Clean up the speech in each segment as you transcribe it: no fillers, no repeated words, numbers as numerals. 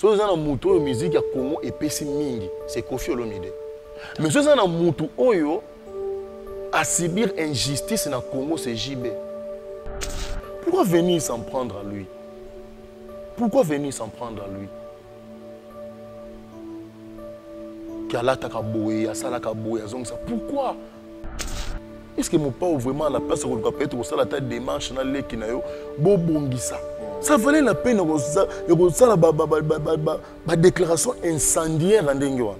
Si vous avez une musique à Congo et Pessi Mingi, c'est Kofi Olomide. Mais si vous avez une Oyo à subir injustice dans le Congo, c'est JB. Pourquoi venir s'en prendre à lui? Pourquoi venir s'en prendre à lui? Pourquoi? Est-ce que mon père vraiment la place où peut-être que ça la tête démarche dans les kinayo bobongisa? Ça valait la peine de ça la déclaration incendiaire en Dengwa.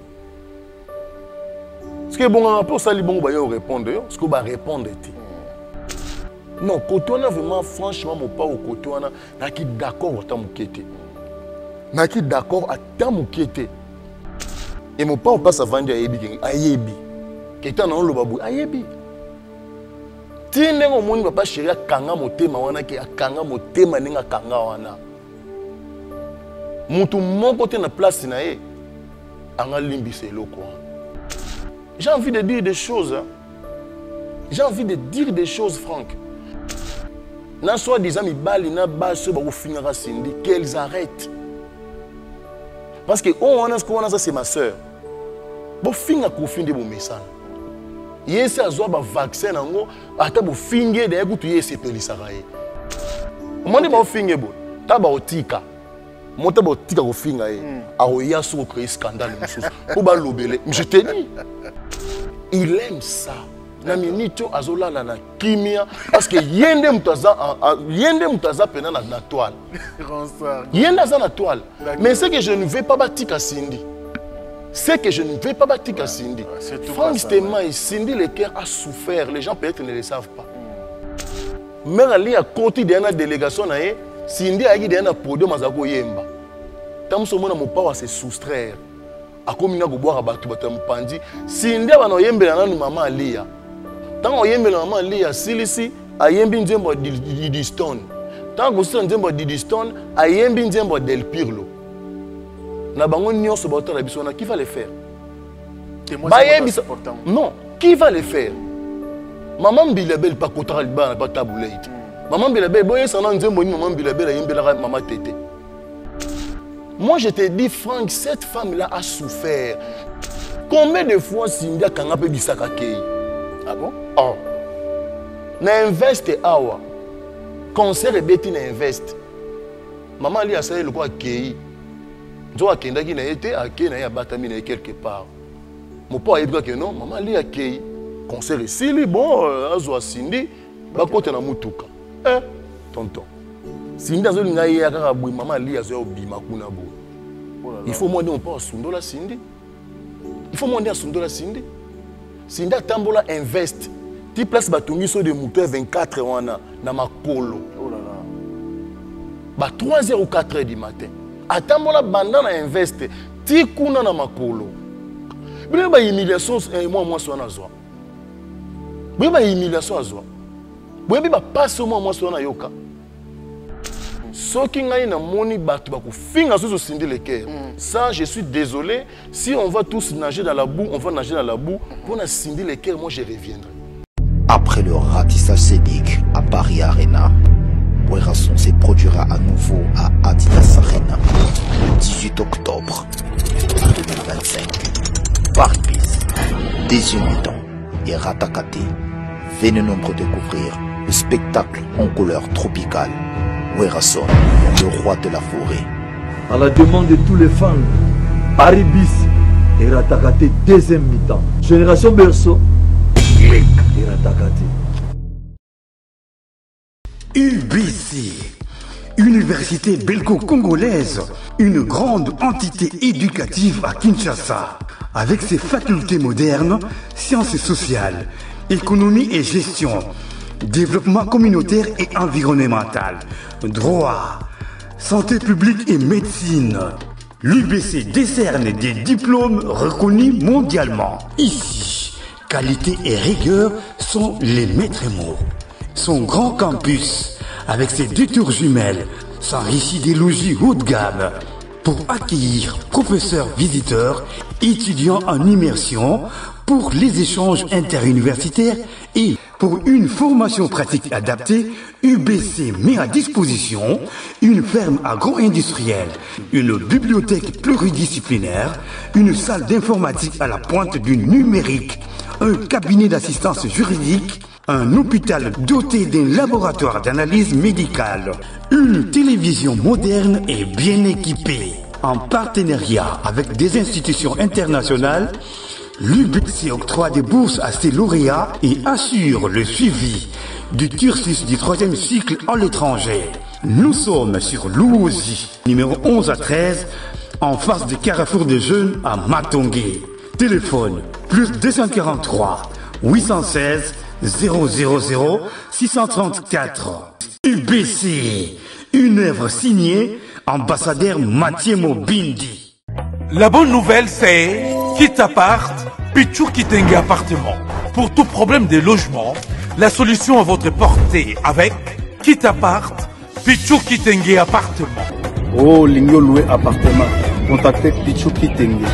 Est-ce que bon rapport ça les bons va répondre? Est-ce que va répondre? Non, Kotoana vraiment franchement mon père au Kotoana n'a qui d'accord à Tamoukete. N'a qui d'accord à Tamoukete. Et mon père passe à vendre à Ayebi. Qui est dans le babou Ayebi. Tine au monde va pas chérir à Kanga motema wana qui a Kanga motema ninga Kanga wana. Mutu mon côté na place nae. Anga limbi c'est loko. J'ai envie de dire des choses. Hein. J'ai envie de dire des choses, Franck. N'a soit des amis bali na bas se ba finira Cindy qu'elles arrêtent. Parce que on a ce qu'on a ça c'est ma sœur. Bo finga ko finde bo mesana. Yesi azwa ba vaccin nango ata bo finge de ekutu yesi pelisaka ye. Omoni ba finge bo ta ba otika. Mota ba otika ko finga ye. Aoya so créer scandale mususu. Ko ba lobele. Je te dis. Il aime ça. Na minito azola na kimia parce que yende mutaza pena na toile. Yende aza na toile. Mais c'est que je ne vais pas batika Cindy. C'est que je ne vais pas battre à Cindy. Franchement, Cindy, le cœur a souffert. Les gens peut-être ne le savent pas. Mais à côté de la délégation, Cindy a dit un podium à Zago Yemba. Tant que mon père va se soustraire. À comme il a boire à battre Pandi. Cindy a dit que maman Lia. Tant que Yemba maman Lia, Silisi a Yembi Nzembo Didistone. Tant que vous Nzembo Didistone a Yembi Nzembo Del Pirlo. Qui va le faire? Non, qui va le faire? Maman Bilabel pas contre pas taboulé. Maman Bilabel, maman Bilabel maman tété. Moi je te dis Franck, cette femme là a souffert. Combien de fois Cindy a kangapé bisaka kei? Ah bon? Oh. Na investe awa. Concert et beti na investe. Maman li a ça le quoi kei. Je vois qu'il y a été à quelque part. Mon père a dit que non, maman li a été concert ici, bon, à Cindy, bah côté na mutuka. Tonton. Cindy a dit que maman li a dit que il faut demander on pas Sundola Cindy. Il faut demander à Sundola Cindy. Cindy a tambola invest. Tu places batungi sur des mouteurs 24 wana na makolo. Oh là là. Bah 3h ou 4h du matin. Atambola bandana investe ti kuna na makolo. Bile ba humiliation moi so na zo. Bile ba humiliation azo. Bile ba passe moi so na yoka. Soki ngai na moni batu ba ko finga so Cindy le cœur. Ça je suis désolé, si on va tous nager dans la boue, on va nager dans la boue pour na Cindy le cœur, moi je reviendrai. Après le ratissage scénique à Paris Arena, Werrason se produira à nouveau à Adidas Arena le 18 octobre 2025. Paris Bis, Désumitant et Ratakate, venez nombreux découvrir le spectacle en couleur tropicale. Werrason, le roi de la forêt. À la demande de tous les fans, Paris Bis et Ratakate deuxième mi-temps. Génération Berceau et Ratakate. UBC, Université belgo-congolaise, une grande entité éducative à Kinshasa, avec ses facultés modernes, sciences sociales, économie et gestion, développement communautaire et environnemental, droit, santé publique et médecine. L'UBC décerne des diplômes reconnus mondialement. Ici, qualité et rigueur sont les maîtres mots. Son grand campus, avec ses 2 tours jumelles, s'enrichit des logis haut de gamme pour accueillir professeurs visiteurs, étudiants en immersion, pour les échanges interuniversitaires et pour une formation pratique adaptée, UBC met à disposition une ferme agro-industrielle, une bibliothèque pluridisciplinaire, une salle d'informatique à la pointe du numérique, un cabinet d'assistance juridique, un hôpital doté d'un laboratoire d'analyse médicale, une télévision moderne et bien équipée. En partenariat avec des institutions internationales, l'UBC octroie des bourses à ses lauréats et assure le suivi du cursus du 3e cycle à l'étranger. Nous sommes sur Louosi, numéro 11 à 13, en face du Carrefour des Jeunes à Matongé. Téléphone plus 243 816 000 634. UBC, une œuvre signée ambassadeur Mathieu Mobindi. La bonne nouvelle c'est Kitapart, Pichou Kitenge appartement. Pour tout problème de logement, la solution à votre portée avec Kitapart, Pichou Kitenge appartement. Oh, Lingyo loué appartement. Contactez Pichou Kitenge.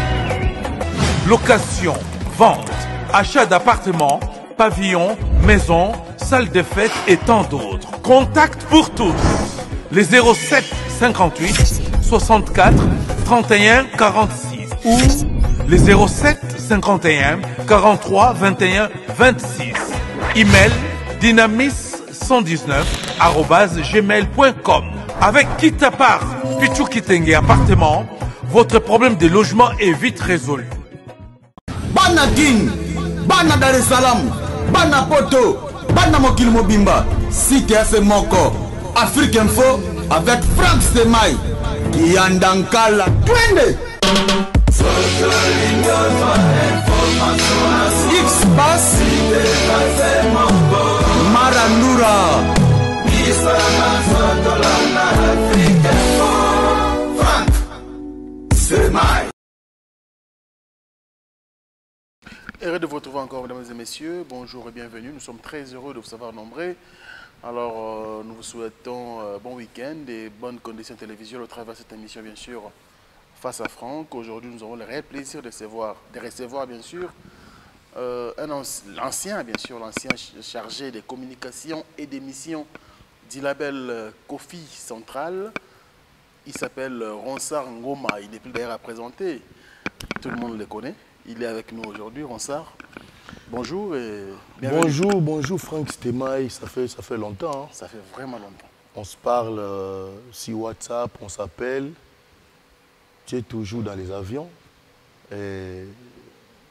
Location, vente, achat d'appartements, pavillons, maisons, salles de fête et tant d'autres. Contact pour tous. Les 07 58 64 31 46 ou les 07 51 43 21 26. Email dynamis119@gmail.com. Avec Kitapart, Pichou Kitenge appartement, votre problème de logement est vite résolu. Bana King, Bana Dar es Salaam, Bana Poto, Bana Mokil Mobimba, Cité Moko, Afrique Info avec Franck Semaï, Yandankala, Twende. X-Bass, Marandura, Franck Semaï. Heureux de vous retrouver encore, mesdames et messieurs. Bonjour et bienvenue. Nous sommes très heureux de vous savoir nombreux. Alors, nous vous souhaitons bon week-end et bonnes conditions télévisuelles au travers de cette émission, bien sûr, Face à Franck. Aujourd'hui, nous avons le réel plaisir de recevoir bien sûr, l'ancien chargé des communications et des missions du label Kofi Central. Il s'appelle Ronsard Ngoma. Il n'est plus d'ailleurs à présenter. Tout le monde le connaît. Il est avec nous aujourd'hui, Ronsard. Bonjour et bienvenue. Bonjour Franck Semaï, ça fait longtemps. Hein. Ça fait vraiment longtemps. On se parle sur WhatsApp, on s'appelle. Tu es toujours dans les avions. Et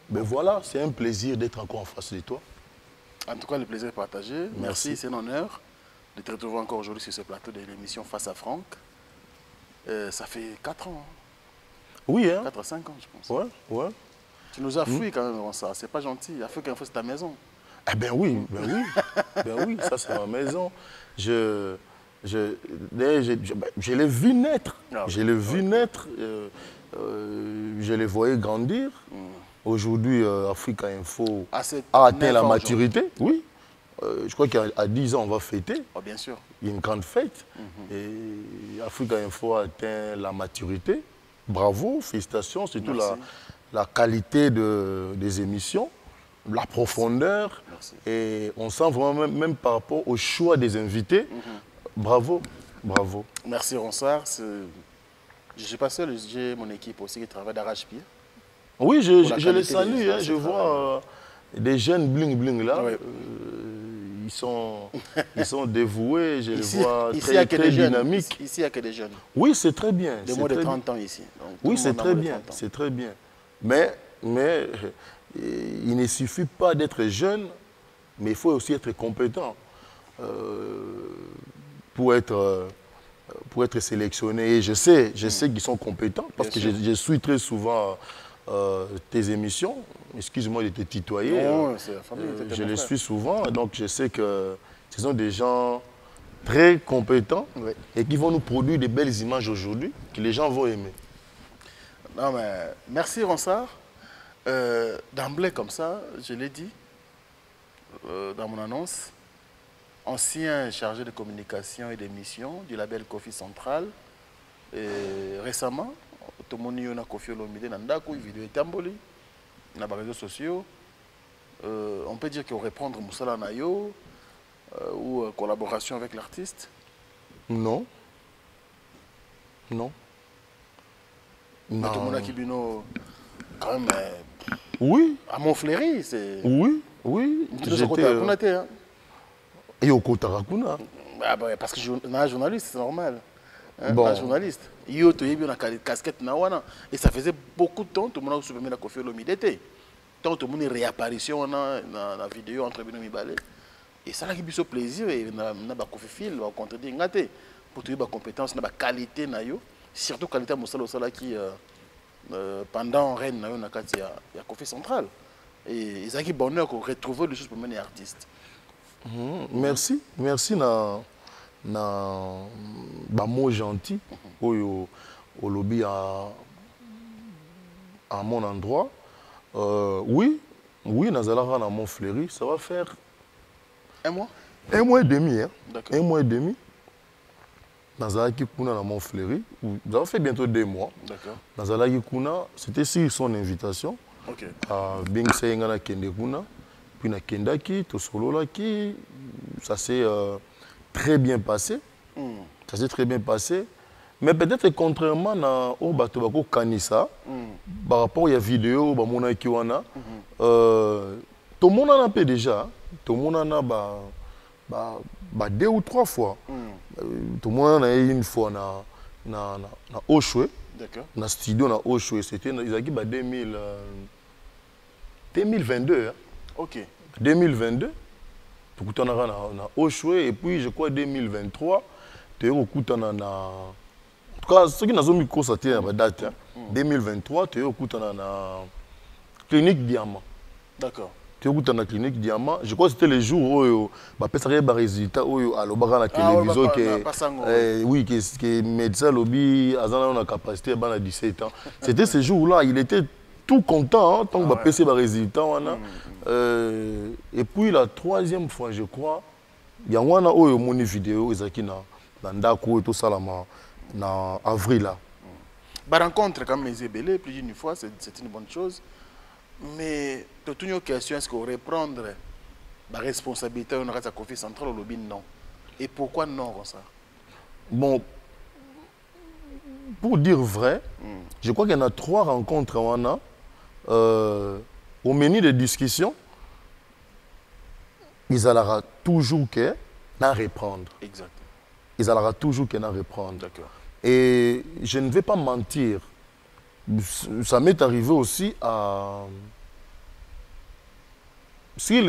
ben voilà, c'est un plaisir d'être encore en face de toi. En tout cas, le plaisir est partagé. Merci, c'est un honneur de te retrouver encore aujourd'hui sur ce plateau de l'émission Face à Franck. Ça fait 4 ans. Hein. Oui, hein. 4 à 5 ans, je pense. Ouais. Tu nous as fouillé quand même, ça. C'est pas gentil. Afrique Info, c'est ta maison. Eh ben oui. Ça c'est ma maison. Je l'ai vu naître. Je l'ai vu naître. Je les voyais grandir. Aujourd'hui, Afrique Info a atteint la maturité. Oui. Je crois qu'à 10 ans, on va fêter. Oh, bien sûr. Il y a une grande fête. Et Afrique Info a atteint la maturité. Bravo, félicitations. Surtout la qualité des émissions, la profondeur. Merci. Et on sent vraiment, même par rapport au choix des invités, bravo. Merci Ronsard. Je ne suis pas seul, j'ai mon équipe aussi qui travaille d'arrache-pied. Oui, je les salue. Je vois des jeunes bling là. Oui. Ils sont dévoués, je les vois très dynamiques. Ici, il n'y a que des jeunes. Oui, c'est très bien. De moins de 30 ans ici. Donc, oui, c'est très bien. C'est très bien. Mais il ne suffit pas d'être jeune, mais il faut aussi être compétent pour être sélectionné. Et je sais qu'ils sont compétents parce que je suis très souvent tes émissions. Excuse-moi de te tutoyer. Non, c'est la famille, je les suis souvent, donc je sais que ce sont des gens très compétents et qui vont nous produire des belles images aujourd'hui que les gens vont aimer. Non, mais merci Ronsard. D'emblée comme ça, je l'ai dit dans mon annonce, ancien chargé de communication et d'émission du label Kofi Central. Et récemment, tout le monde a Kofi Olomide, Nandakou, vidéo Tamboli, dans les réseaux sociaux. on peut dire qu'on reprendre Moussala Nayo ou collaboration avec l'artiste? Non. Non. Non. Tout le monde a Kibino, quand même, oui. À Montfléry, c'est... Oui, oui. J'étais... Et au Kotarakuna. Parce que je suis un journaliste, c'est normal. Hein, bon. Un journaliste. Il y a une casquette Nawana. Et ça faisait beaucoup de temps, tout le monde a soupçonné la Kofi Olomide. Tant tout le monde réapparition dans la vidéo entre Bino Mibale. Et ça a eu plaisir. Et on a Kofi Phil, on a contredit Ngate. Pour trouver des compétences, la qualité, surtout la qualité de Moussala qui, pendant Rennes, il y a Kofi Central. Et ils ont eu bonheur de retrouver les choses pour mener les artistes. Merci. Merci na mot gentil au lobby à mon endroit. Oui, Nazalara dans Montfléry, ça va faire 1 mois? 1 mois et demi. Hein. 1 mois et demi. Nazala Kikuna dans Montfléry, ça va faire bientôt 2 mois. Nazala Kikuna, c'était sur son invitation. À Bingsaïngana Kendekuna. Puis na Kendaki, Tosololaki, ça s'est très bien passé. Ça s'est très bien passé. Mais peut-être contrairement à Obatobako Kanissa, par rapport à la vidéo, tout le monde en a fait déjà. Tout le monde en a 2 ou 3 fois. Tout le monde en a eu une fois na Oshwe. Dans le studio na Oshwe. C'était 2022. Hein. Ok. 2022, tout le monde a Oshwe et puis je crois 2023, tu as en tout cas, ceux qui n'ont pas constaté la date, 2023, tu as na Clinique Diamant. D'accord. Tu as na Clinique Diamant. Je crois que c'était les jours où il y a des résultats à la télévision. Oui, que médecin lobby a la capacité à 17 ans. C'était ces jours-là, il était tout content, tant que PC va résultat. Et puis la 3e fois, je crois, il y a une vidéo dans tout ça en avril. La rencontre quand même les plus d'une fois, c'est une bonne chose. Mais toute une question, est-ce qu'on reprendre la responsabilité de la Kofi Central au lobby? Non. Et pourquoi non ça? Bon, pour dire vrai, je crois qu'il y en a 3 rencontres au menu de discussion. Ils allaient toujours qu'à reprendre. Exact. Ils allaient toujours qu'à reprendre. D'accord. Et je ne vais pas mentir. Ça m'est arrivé aussi à... Sur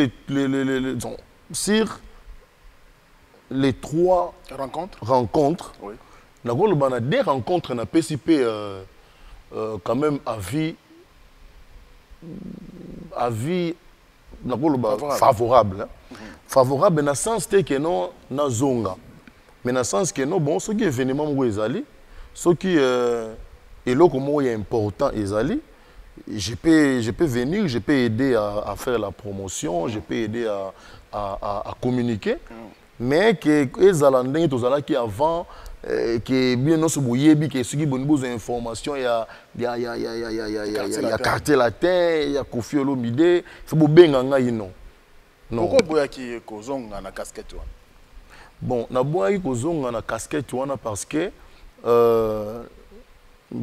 les 3 rencontres, oui. Des rencontres na PCP quand même à vie favorable. Favorable dans le sens que non na zonga. Mais dans le sens que non, bon, ce qui est événement où ils allaient, ce qui est là comme est important, ils allaient. Je peux venir, je peux aider à faire la promotion, je peux aider à communiquer. Mais que les Alandais, tous les qui avant, que bien non se bouiller, que ceux qui ont besoin d'informations, il y a Quartier Latin, il y a Kofi Olomide, il faut bien non. Pourquoi boyaki kozonga na casquette? Bon, na boyaki kozonga na casquette parce que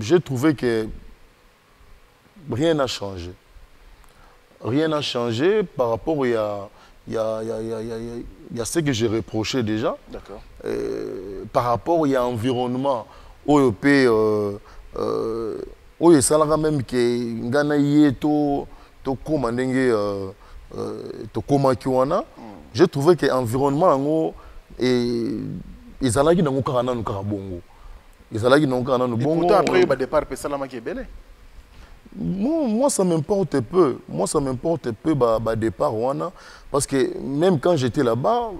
j'ai trouvé que rien n'a changé. Rien n'a changé par rapport à ce que j'ai reproché déjà. D'accord. Par rapport à l'environnement, OEP, ça même que Ngana Yeto, Tokomandenge, Tokomakiwana, j'ai trouvé que l'environnement et ils allaient dans le Karana nous Karabongo. Ils allaient dans le Karana nous Bongo. Pourtant après le départ Pessalama qui est belé. Moi, ça m'importe peu. Moi, ça m'importe peu le départ parce que même quand j'étais là-bas,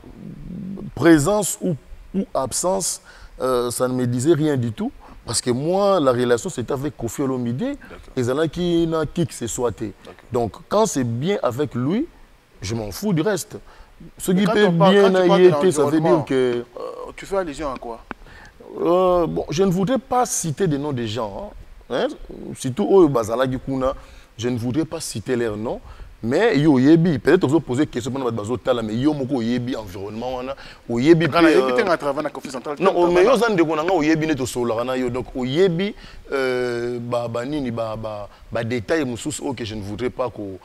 présence ou absence, ça ne me disait rien du tout. Parce que moi, la relation, c'était avec Kofi Olomide. Et ça qui n'a qui que ce soit. Donc, quand c'est bien avec lui, je m'en fous du reste. Ce qui peut bien être, ça veut dire que... tu fais allusion à quoi? Bon, je ne voudrais pas citer des noms des gens. Hein. Surtout au Bazala Gikuna, je ne voudrais pas citer leurs noms. mais yo yebi peut-être vous poser question pendant bazo tala mais yo moko yebi environnement wana yebi quand yebi te na travail na Kofi Central non mais yo zande ko na yebi ne to sola na yo donc yebi ba nini ba détail mususu que je ne voudrais pas ko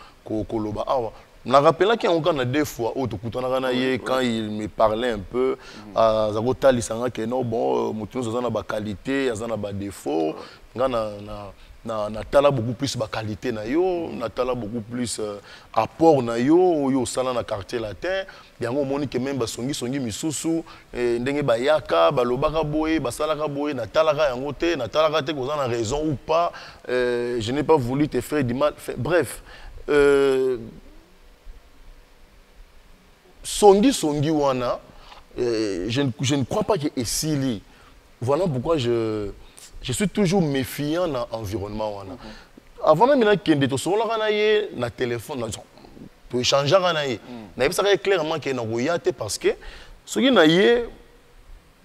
loba awa na rappela qu'il y a encore deux fois au tokutana na ye quand il me parlait un peu à zakota lisanga que non bon mutuno zana ba qualité azana ba défaut ngana na tala beaucoup plus ba qualité na yo na tala beaucoup plus apport na yo sala na quartier latin yango moni que même ba songi misusu ndenge ba yaka ba lobaka boye ba salaka boye na talaka yango te na talaka te kozana raison ou pas je n'ai pas voulu te faire du mal bref songi wana je ne crois pas que Essili voilà pourquoi je suis toujours méfiant dans l'environnement wana avant même que de to na ye na téléphone to échanger na ye na bisa clairement que na goyate parce que ce qui na ye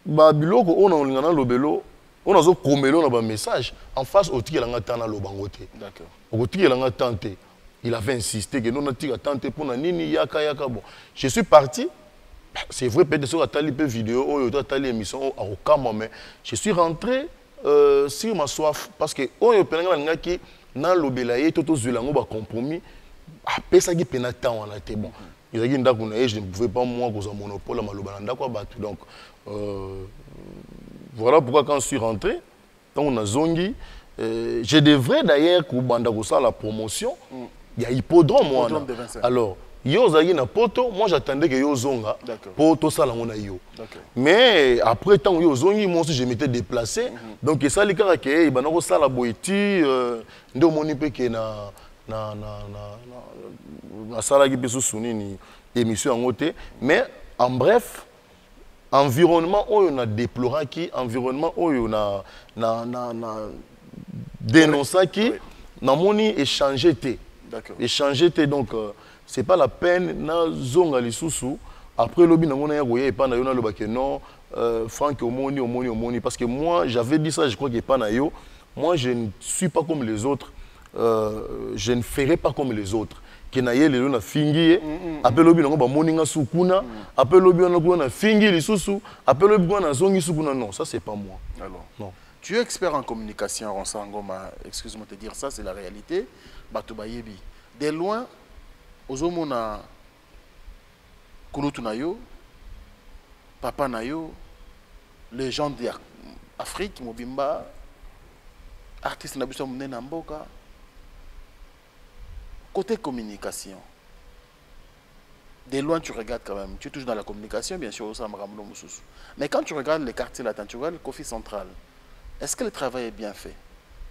ba biloko on ngana lobelo on azo komelo na ba message en face au tiki langa tana lobangote d'accord au tiki langa tante il avait insisté que non tiki tante pour na nini yaka bon je suis parti c'est vrai peut-être sur la vidéo ou sur la émission au Kama mais je suis rentré sur ma soif parce que on penanga ngaki na lobelaye toto zulango ba compromis après ça qui penata on a été bon ils a dit ndako na je ne pouvais pas moi cause monopole maloba ndako batu donc voilà pourquoi quand je suis rentré quand on a zongi je devrais d'ailleurs ko banda ko ça la promotion il y a hippodrome moi alors yo zaki na poto moi j'attendais que yo zonga poto ça la on a yo mais après tant yo zongi moi aussi je m'étais déplacé donc ça les kara que bana ko sala boiti ndo moni pe ke na sala ki peso sunini émission en côté mais en bref environnement où on a déploré qui environnement où on a dénoncé qui na moni échanger té échanger té donc c'est pas la peine na zonga lisusu après lobi nango na yagoye pa na yo na lobake non Franck omoni parce que moi j'avais dit ça je crois que pas na yo moi je ne suis pas comme les autres je ne ferai pas comme les autres que na ye lelo na fingi après lobi nango ba moninga sukuna après lobi na fingi lisusu après lobi na zongi sukuna non ça c'est pas moi alors non tu es expert en communication Ronsangoma excuse-moi de te dire ça c'est la réalité bato bayebi de loin ozomona kulutu na yo papa na yo légende d'Afrique mobimba artiste na biso monene na mboka côté communication de loin tu regardes quand même tu es toujours dans la communication bien sûr ça maramlo mususu mais quand tu regardes les quartiers latins tu regardes le Kofi Central est-ce que le travail est bien fait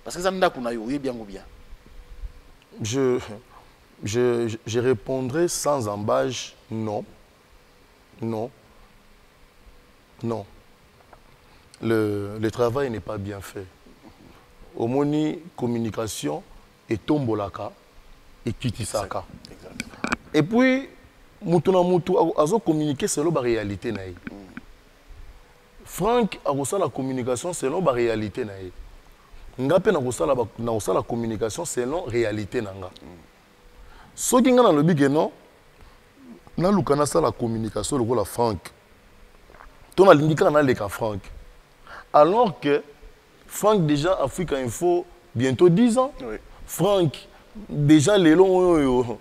parce que ça n'a pas eu bien ou bien je répondrai sans embâche, non. Non. Non. Le travail n'est pas bien fait. Omoni communication et tombolaka et kitisaka. Et puis, mutuna mutu azo communiquer selon la réalité naï. Franck a reçu la communication selon la réalité naï. Ngape na reçu la communication selon la réalité nanga. Ce qui est dans le big non, na lukana ça la communication le la Franck. Ton alingi na le ka Franck. Alors que Franck déjà Africa Info bientôt 10 ans. Oui. Franck déjà les longs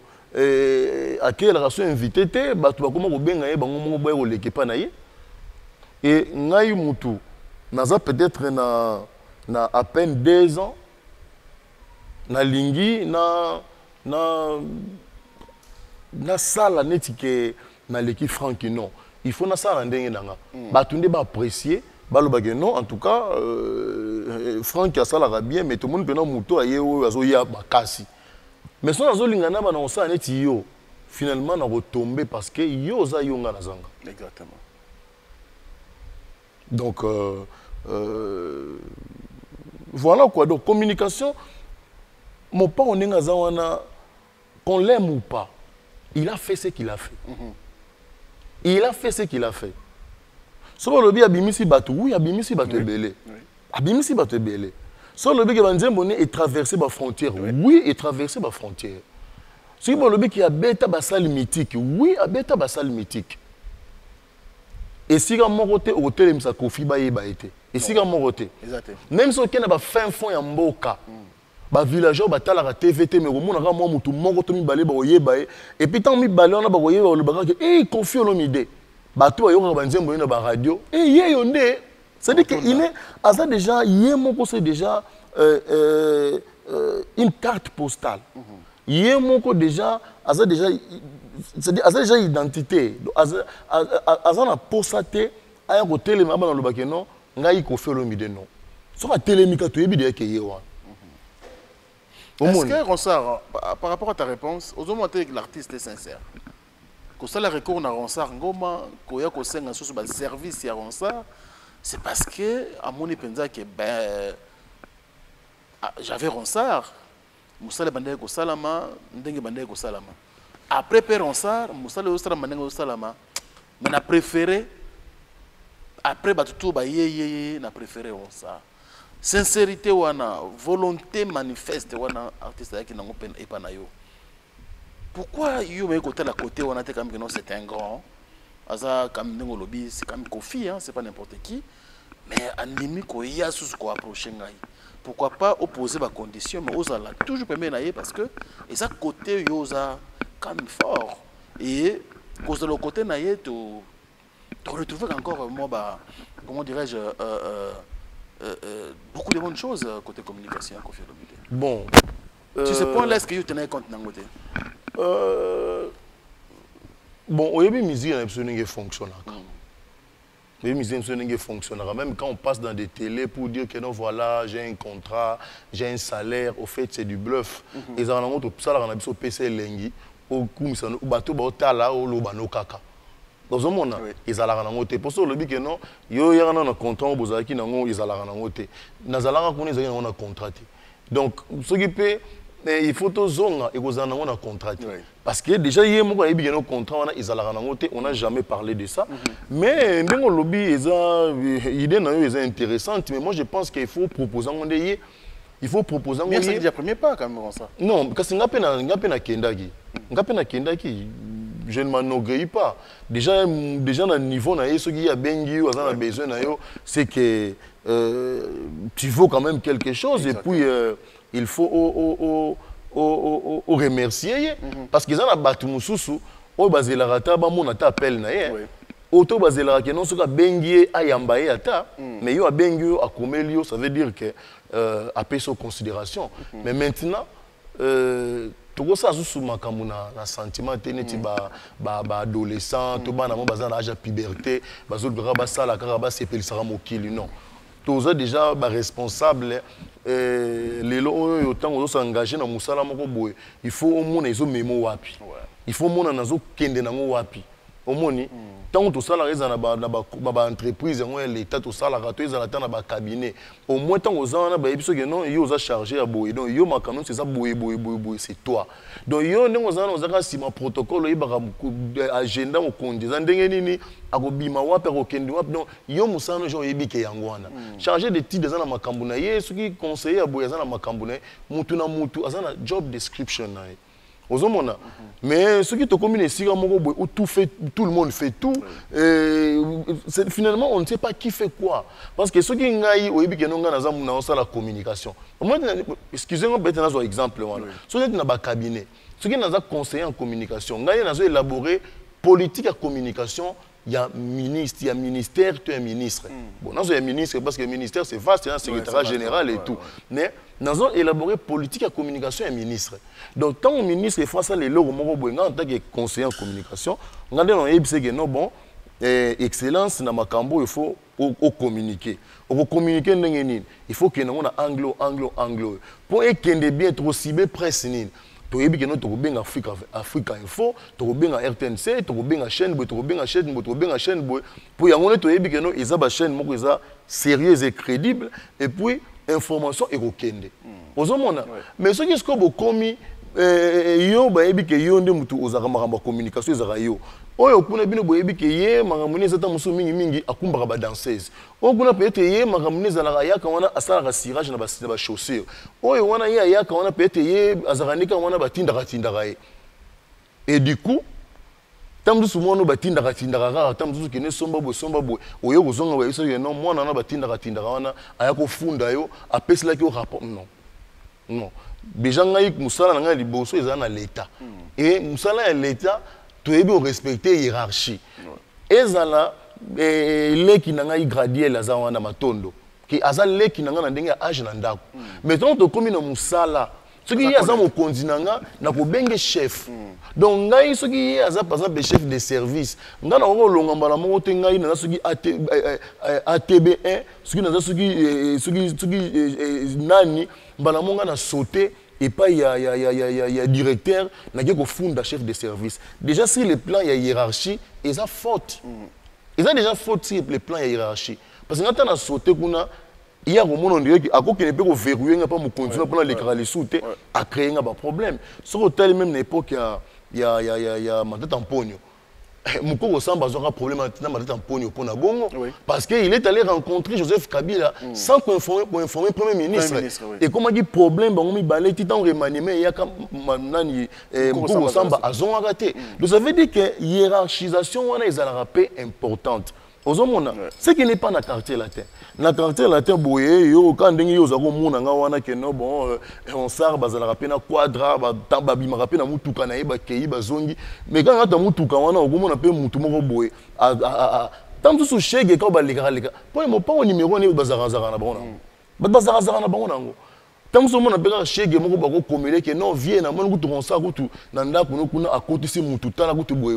à quelle raison invité te ba tu comment ko benga ye bango mo boye ko lekepa na ye. Et ngai mutu naza peut-être na à peine 2 ans na lingi na sala neti ke na l'équipe Franck non il faut na sala ndenge nanga batunde ba apprécier baloba ke non en tout cas Franck a sala bien mais tout le monde pena muto aye o azo ya bakasi mais son azo lingana ba na sala neti yo finalement na retomber parce que yo za yonga na zanga exactement donc voilà quoi donc communication mon pas on est wana qu'on l'aime ou pas, il a fait ce qu'il a fait. Il a fait ce qu'il a fait. Sur le bien abimisi bateau, oui, abimisi bateau belé. Abimisi bateau belé. Sur le bien que est traversé ma frontière, oui, il traversé ma frontière. Ce qui est qui a bêta basal mythique, oui, a bêta basal mythique. Et si on a côté hôtel, il y a Kofi Baye été. Et si on a côté, même si on a fin fond ya mboka, ba villageois ba tala TVT mais on a moi mutu moko to mi balé ba oyeba et puis tant mi balé on a ba oyeba le bagage et Kofi Olomide. Ba to yo ba nzembo na ba radio et yé yonde, c'est-à-dire que il est asa déjà yé moko c'est déjà une carte postale. Yé moko déjà asa déjà c'est-à-dire asa déjà identité. Asa na posaté aya ko telema ba na lobake non ngai Kofi Olomide non. So ka telemika to yebi de ke yé wa. Est-ce que Ronsard, par rapport à ta réponse, aux hommes que l'artiste est sincère, que ça la recours à Ronsard, Ngoma, qu'il y a que c'est service à Ronsard, c'est parce que à mon épenza que ben j'avais Ronsard, Moussa le bandé ko salama, ndenge bandé ko salama. Après Père Ronsard, Moussa le ostra bandé ko salama, mais n'a préféré après batutu ba yé n'a préféré Ronsard. Sincérité wana, volonté manifeste wana artiste qui n'ont pas na yo. Pourquoi yo me côté la côté wana te comme que non c'est un grand, asa comme nengo lobby c'est comme Kofi hein, c'est pas n'importe qui, mais animi ko ya sous ko approcher ngai. Pourquoi pas opposer ba condition mais osala toujours permet na parce que et ça côté yo za comme fort et cause de le côté na ye tu retrouver encore moi bah comment dirais-je beaucoup de bonnes choses côté communication. Bon. Sur ce point-là, est-ce que vous tenez compte de bon, au début, la musique fonctionne. La musique fonctionne. Même quand on passe dans des télés pour dire que non, voilà, j'ai un contrat, j'ai un salaire, au fait, c'est du bluff. Et ça, on a un PC Lengi, au bateau, au tala, au lobano kaka. Dans un monde, ils allaient en monter. Pour ça, le but que non, il y a un contrat au Bozaki, ils allaient en monter. Nous allons en contraté. Donc, ce qui peut, il faut que zone et vous en avez contraté. Parce que déjà, il y a un contrat, ils allaient en monter. On n'a jamais parlé de ça. Mais le lobby, l'idée est intéressante. Mais moi, je pense qu'il faut proposer un monde. Il faut proposer un monde. Mais c'est déjà premier pas quand même ça. Non, parce que je ne m'enorgueillis pas. Déjà, dans le niveau, ce qui a besoin, c'est que tu vaux quand même quelque chose. Exactement. Et puis, il faut remercier. Parce qu'ils ont un bâtiment moussoussou, ils ont un rata, ils appel. Auto bazela que non soka bengi ayambaye ata mais yo bengi a komelio ça veut dire que a payé son considération mais maintenant tout ça sous makambu na sentiment teneti ba adolescent to bana mo bazana âge de puberté bazo ba sala kaka ba sepelisaka mokili non tous déjà ba responsable lelo oyo tango s'engager na musala moko boye il faut au moins ezo memo wapi il faut mona nazo kende nango wapi omoni tant tout ça la na ba entreprise ngo l'état tout ça la rato ezala ta na ba cabinet au moins tant aux ans na ba ebiso que non yo za charger à boye donc yo makano c'est ça boye c'est toi donc yo ndenge ozana ozaka sima protocole yebaka agenda mo kondiza ndenge nini akobima wapi akokende wapi donc yo musano jo yebike yango wana charger de titres za na makambu na ye soki conseiller à boye za na makambu na mutu na mutu azana job description na ye. Mais ce qui te combine, c'est où tout le monde fait tout. Finalement, on ne sait pas qui fait quoi. Parce que ce qui est la communication. Excusez-moi, je vais vous donner un exemple. Ce qui est dans le cabinet, ce qui est dans un conseiller en communication, on a élaboré politique à communication. Il y a ministre, il y a ministère, tu es un ministre. Bon, non, c'est un ministre parce que le ministère c'est vaste, il y a un secrétaire général et tout. Mais nous avons élaboré politique à communication et ministre. Donc, tant que le ministre est face à l'élo, en tant que conseiller en communication, on a dit que non, bon, excellence dans ma cambo, il faut communiquer. Pour communiquer, il faut qu'il y ait un anglo. Pour qu'il y ait bien trop ciblé presse. Tu as bien Africa Info, tu as bien RTNC, tu as bien chaîne, tu as bien chaîne, pour y avoir tu as bien une chaîne sérieuse et crédible et puis information et okende. Mais ce qui est commis yo ba ebi ke yo ndemutu ozaka makamba communication ezaka yo. Oyo kuna bino boyebi ke ye makamune zata musu mingi akumbaka ba danseuse. Oyo kuna peut-être ye makamune zalaka yaka wana asala cirage na ba chaussure. Oyo wana ye yaka wana peut-être ye azakanika wana batindaka ye. Et du coup, tant que souvent nous batinda tindara tant que ne somba bo oyo kozonga ba biso non moi na batinda wana aya ko funda yo apesela ki rapport non déjà ngai musala nga liboso eza na l'état et musala ya l'état toyebi o respecter hiérarchie ezala leki na ngai gradier la za wana matondo ki aza leki na nga na ndenge age na ndako mais tant to komi na musala ce qui est à mon continent, na ko benge chef. Donc ngai ce qui est à par exemple chef de service. Nga na ko longa mbala mo te ngai na ce qui ATB1, ce qui na ce qui nani mbala mo nga na sauter et pas il y a directeur na ko funda chef de service. Déjà sur le plan il y a hiérarchie et ça faute. Ils ont déjà faute sur le plan il y a hiérarchie. Parce que quand on a sauté kuna il y a un moment où il ne peut pas verrouiller, pas continuer pendant les caralisous, à créer un problème. Sur l'hôtel, même l'époque, il y a ma tête en pognon. Mouko ressemble à un problème maintenant, ma tête en pognon pour Nabongo. Parce qu'il est allé rencontrer Joseph Kabila sans informer le Premier ministre. Et comme il dit problème, on a dit que remaniement, il y a Mouko ressemble à un raté. Donc ça veut dire que la hiérarchisation est importante. Ce qui n'est pas dans le quartier latin. Dans le quartier latin, quand on dit que on sort, on quadra, mais quand on mutuka on a mutumo boye. Tant que chèque quand on pas au numéro ni bazara na bon. Bazara na bon nango. Tant que on a chèque moko bako komele que non viens na mon kutu konsa kutu na ndako kuna akoti si mututa na kutu boye.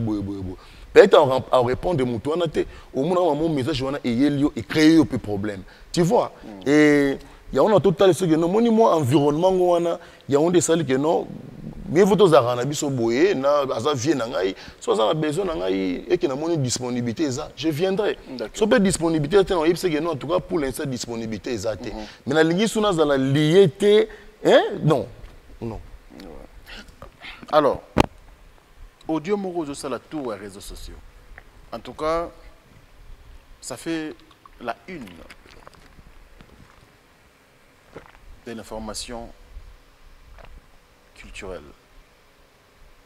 Peut-être en répondre de mon tour, au moment où mon message est créé un problème. Tu vois? Et il y a un total ce que non, mon environnement, il y a un des salles que non, mais vous tous avez un boye, na asa vient nangai, soit ça a besoin nangai et que na mon disponibilité ça, je viendrai. Soit peu disponibilité, c'est que non, en tout cas pour l'instant disponibilité exacte. Mais la ligne sous dans la liété, hein? Non. Alors. Audio Moro, ça la tour aux réseaux sociaux. En tout cas, ça fait la une de l'information culturelle.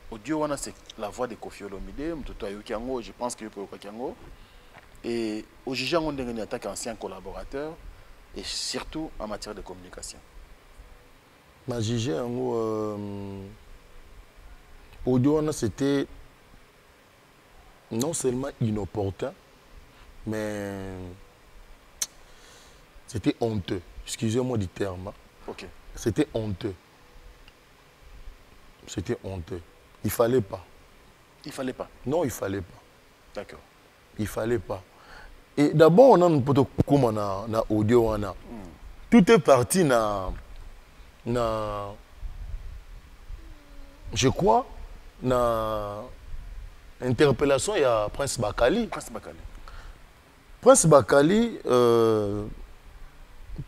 Audio, c'est la voix de Koffi Olomide, je pense qu'il peut Kiango. Et au juge, on a une attaque ancien collaborateur et surtout en matière de communication. Ma juge, Audio, c'était non seulement inopportun, mais c'était honteux. Excusez-moi du terme. Okay. C'était honteux. C'était honteux. Il ne fallait pas. Il ne fallait pas? Non, il ne fallait pas. D'accord. Il ne fallait pas. Et d'abord, on a un peu de comment on a audio. Tout est parti je crois, na interpellation il y a Prince Bakali. Prince Bakali,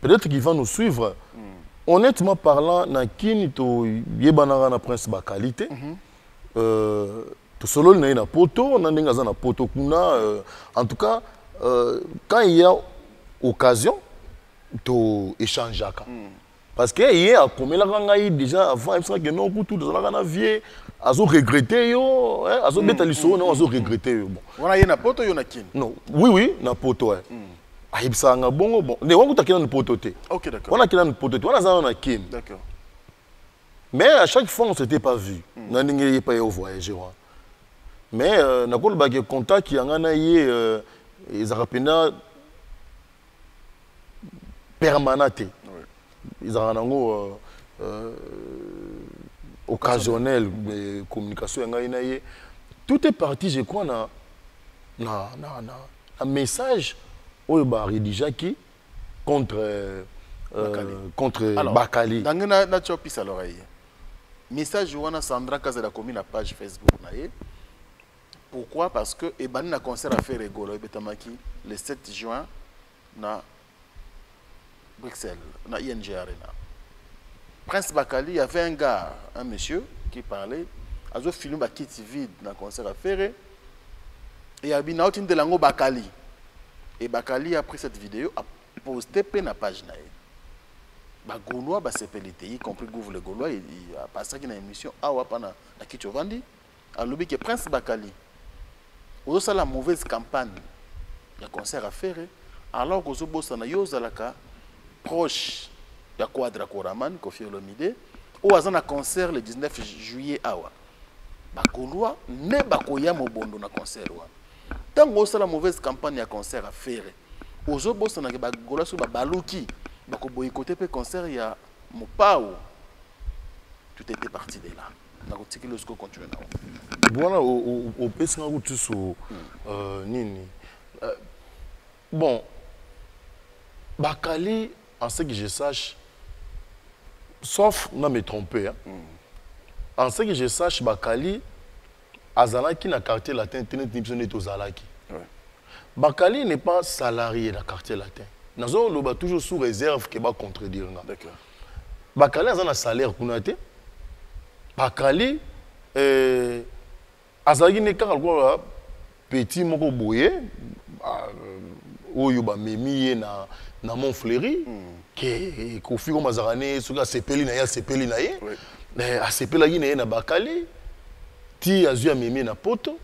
peut-être qu'il va nous suivre. Honnêtement parlant, na kini to yebanara na Prince Bakali te. To solo na ina poto, na ndinga za na poto kuna. En tout cas, quand il y a occasion, to échanger. Parce que hier, comme il a déjà avant, il que non, pour tout, il a vie, a regretté, a regretté, non, a regretté. On a une poto, on a qui? Non, oui, na poto. Ah, il s'en a bon, mais on a qui une poto. Ok, d'accord. On a qui une poto, on a qui. D'accord. Mais à chaque fois, on ne s'était pas vu. On n'a pas au voyage. Mais on a eu contact qui a eu ils ont permanent. Ils ont occasionnel de communication. Tout est parti, je crois, un message où il a rédigé contre Bakali. Dans le message où Sandra Kazela commis la page Facebook. Pourquoi? Parce que il y a un concert à faire le 7 juin à Bruxelles, na ING Arena. Prince Bakali, il y avait un gars, un monsieur qui parlait, il a filmé un kit vide dans le concert à faire. Et il y a une autre de langue Bakali. Et Bakali a pris cette vidéo, a posté sur la page. Les Gaulois, y compris le Gaulois, il a passé une émission à Wapana, à Kichovandi. alobi que Prince Bakali ozo la mauvaise campagne ya concert à faire alors que ozo bossa na yo zalaka proche ya Quadra Koraman Koffi Olomide ou azana concert le 19 juillet awa bakolwa ne bakoya mobondo na concert wa tango ozo la mauvaise campagne ya concert à faire ozo bossa na ba gola so ba baluki bako boycotter pe concert ya Mopao. Tout était parti de là. On a continué le score continué. Voilà, au PC, on a tout sur Nini. Bon, Bakali, en ce que je sache, sauf, on me trompé, hein. En ce que je sache, Bakali, Azalaki n'a quartier latin, Tenit aux Zalaki. Bakali n'est pas salarié dans le quartier latin. Nous avons toujours sous réserve qu'il va contredire. D'accord. Bakali a un salaire kunate. Bakali azalaki ne kaka kwa petit moko boye oyo ba memi na Montfleury ke Koffi ko mazarane soka sepeli na ye a sepeli na ye na Bakali ti azua memi na poto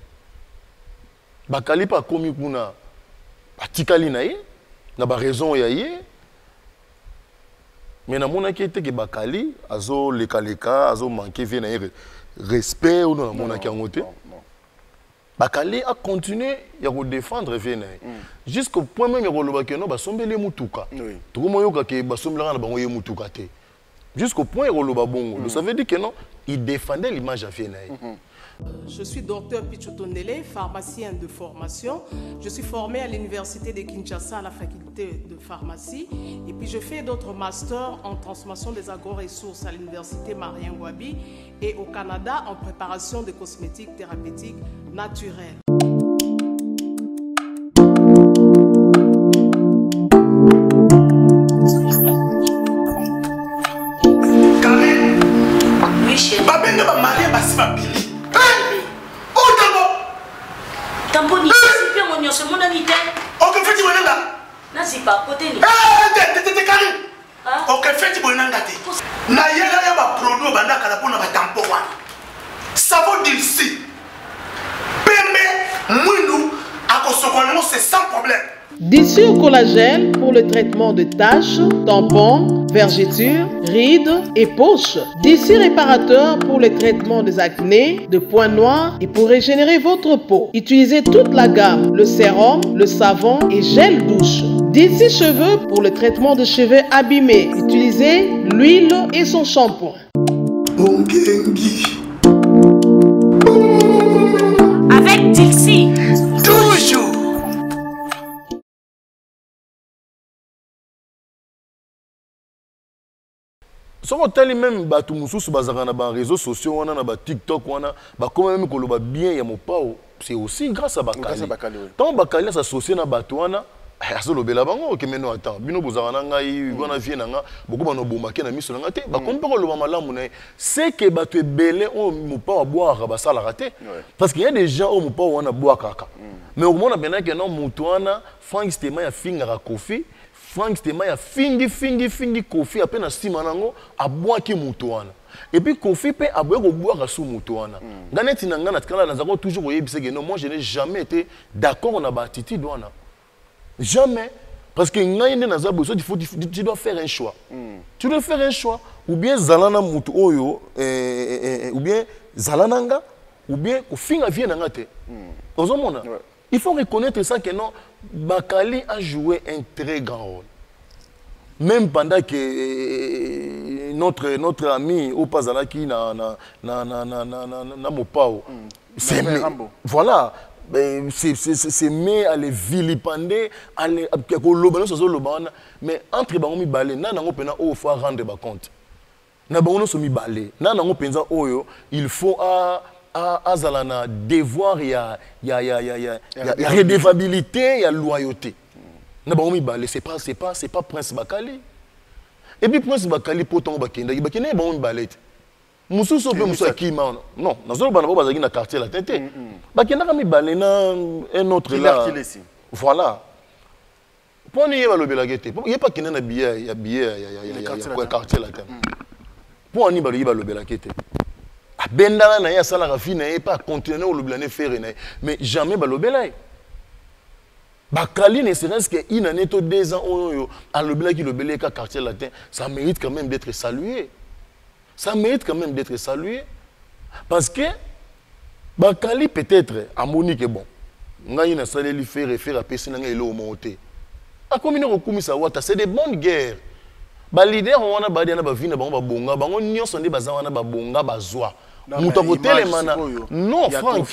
Bakali pa komi kuna atikali na ye na ba raison ya ye. Mais na mona ki te ke Bakali azo leka azo manquer vie na respect ou na mona ki angote. Bakali a continué ya ko défendre vie na. Jusqu'au point même ya ko loba ke no ba sombele mutuka. To ko moyoka ke ba sombela na bango ye mutuka te. Jusqu'au point ya ko loba bongo. Ça veut dire que non, il défendait l'image à vie na. Je suis docteur Pichou Tondele, pharmacien de formation. Je suis formé à l'université de Kinshasa à la faculté de pharmacie. Et puis je fais d'autres masters en transformation des agro-ressources à l'université Marien Ngouabi et au Canada en préparation de cosmétiques thérapeutiques naturelles. Oui, chérie. Tamponi, c'est bien mon c'est mon ami. Ok, fais-tu mon nom? Non, c'est pas côté. T'es carré. Ok, fais-tu mon nom? Na yela ya ba produit banda kala pona ba tampon wana. Savon d'ici. Pembe mwindu akosokwana c'est sans problème. D'ici au collagène pour le traitement de taches, tampons, vergetures, rides et poches. D'ici réparateur pour le traitement des acnés, de points noirs et pour régénérer votre peau. Utilisez toute la gamme, le sérum, le savon et gel douche. D'ici cheveux pour le traitement de cheveux abîmés. Utilisez l'huile et son shampoing. Avec Dixie. Toujours. Si on a même bateau mususu bazaka na ba réseaux sociaux wana na ba TikTok wana ba comme même koloba bien ya Mopao, c'est aussi grâce à Bakali. Tant Bakali s'associe na bateau wana azolo bela bango ke meno attend bino bozaka na ngai wana vie na nga boko bana bombake na miso na nga te ba kompe koloba malamu na c'est que bateau ebele o Mopao boire ba sala raté parce qu'il y a des gens au Mopao wana boire kaka. Mais au moment maintenant que non mutu wana Frank Stema ya finga Koffi Frank Stema ya fingi Koffi apena sima nango abwaki mutu wana. Et puis Koffi pe aboye ko boire sous mutu wana. Nganeti na ngana tkala na zako toujours oyebise que non moi je n'ai jamais été d'accord na ba attitude wana. Jamais. Parce que tu dois faire un choix. Tu dois faire un choix. Ou bien Zalana mutu oyo ou bien Zalananga ou bien Kofinga vient ngate. Il faut reconnaître ça que non, Bakali a joué un très grand rôle. Même pendant que notre ami Opazalaki na Mopao, voilà, c'est mis à les vilipender, à les mais entre bangomi balé, nanango pena o faut rendre compte. Na bangono somi balé, nanango penza oyo, il faut azalana devoir ya redevabilité ya loyauté na bangomi balé c'est pas Prince Bakali et puis Prince Bakali potongo bakenda bangomi balé mususu pe musu akima non nazolo bana bazaki na quartier la tente bakenda kami balé na un autre là voilà poni yeba lobela gete yepa kina na billet ya quartier la tente poni ba yeba lobela gete abendana na ye asalaka fi na ye mpe acontinue olobela ne fere na ye mais jamais balobela ye bakali ne serait-ce que une année to 2 ans oyo alobelaki lobele ka quartier latin ça mérite quand même d'être salué ça mérite quand même d'être salué parce que bakali peut-être amoni que bon ngai na saleli faire apesi na ngai elo monter akomina kokumisa wata c'est des bonnes guerres ba leader wana ba dia na ba vina bango ba bonga bango nyonso nde baza wana ba bonga bazwa muto kotele mana non Franck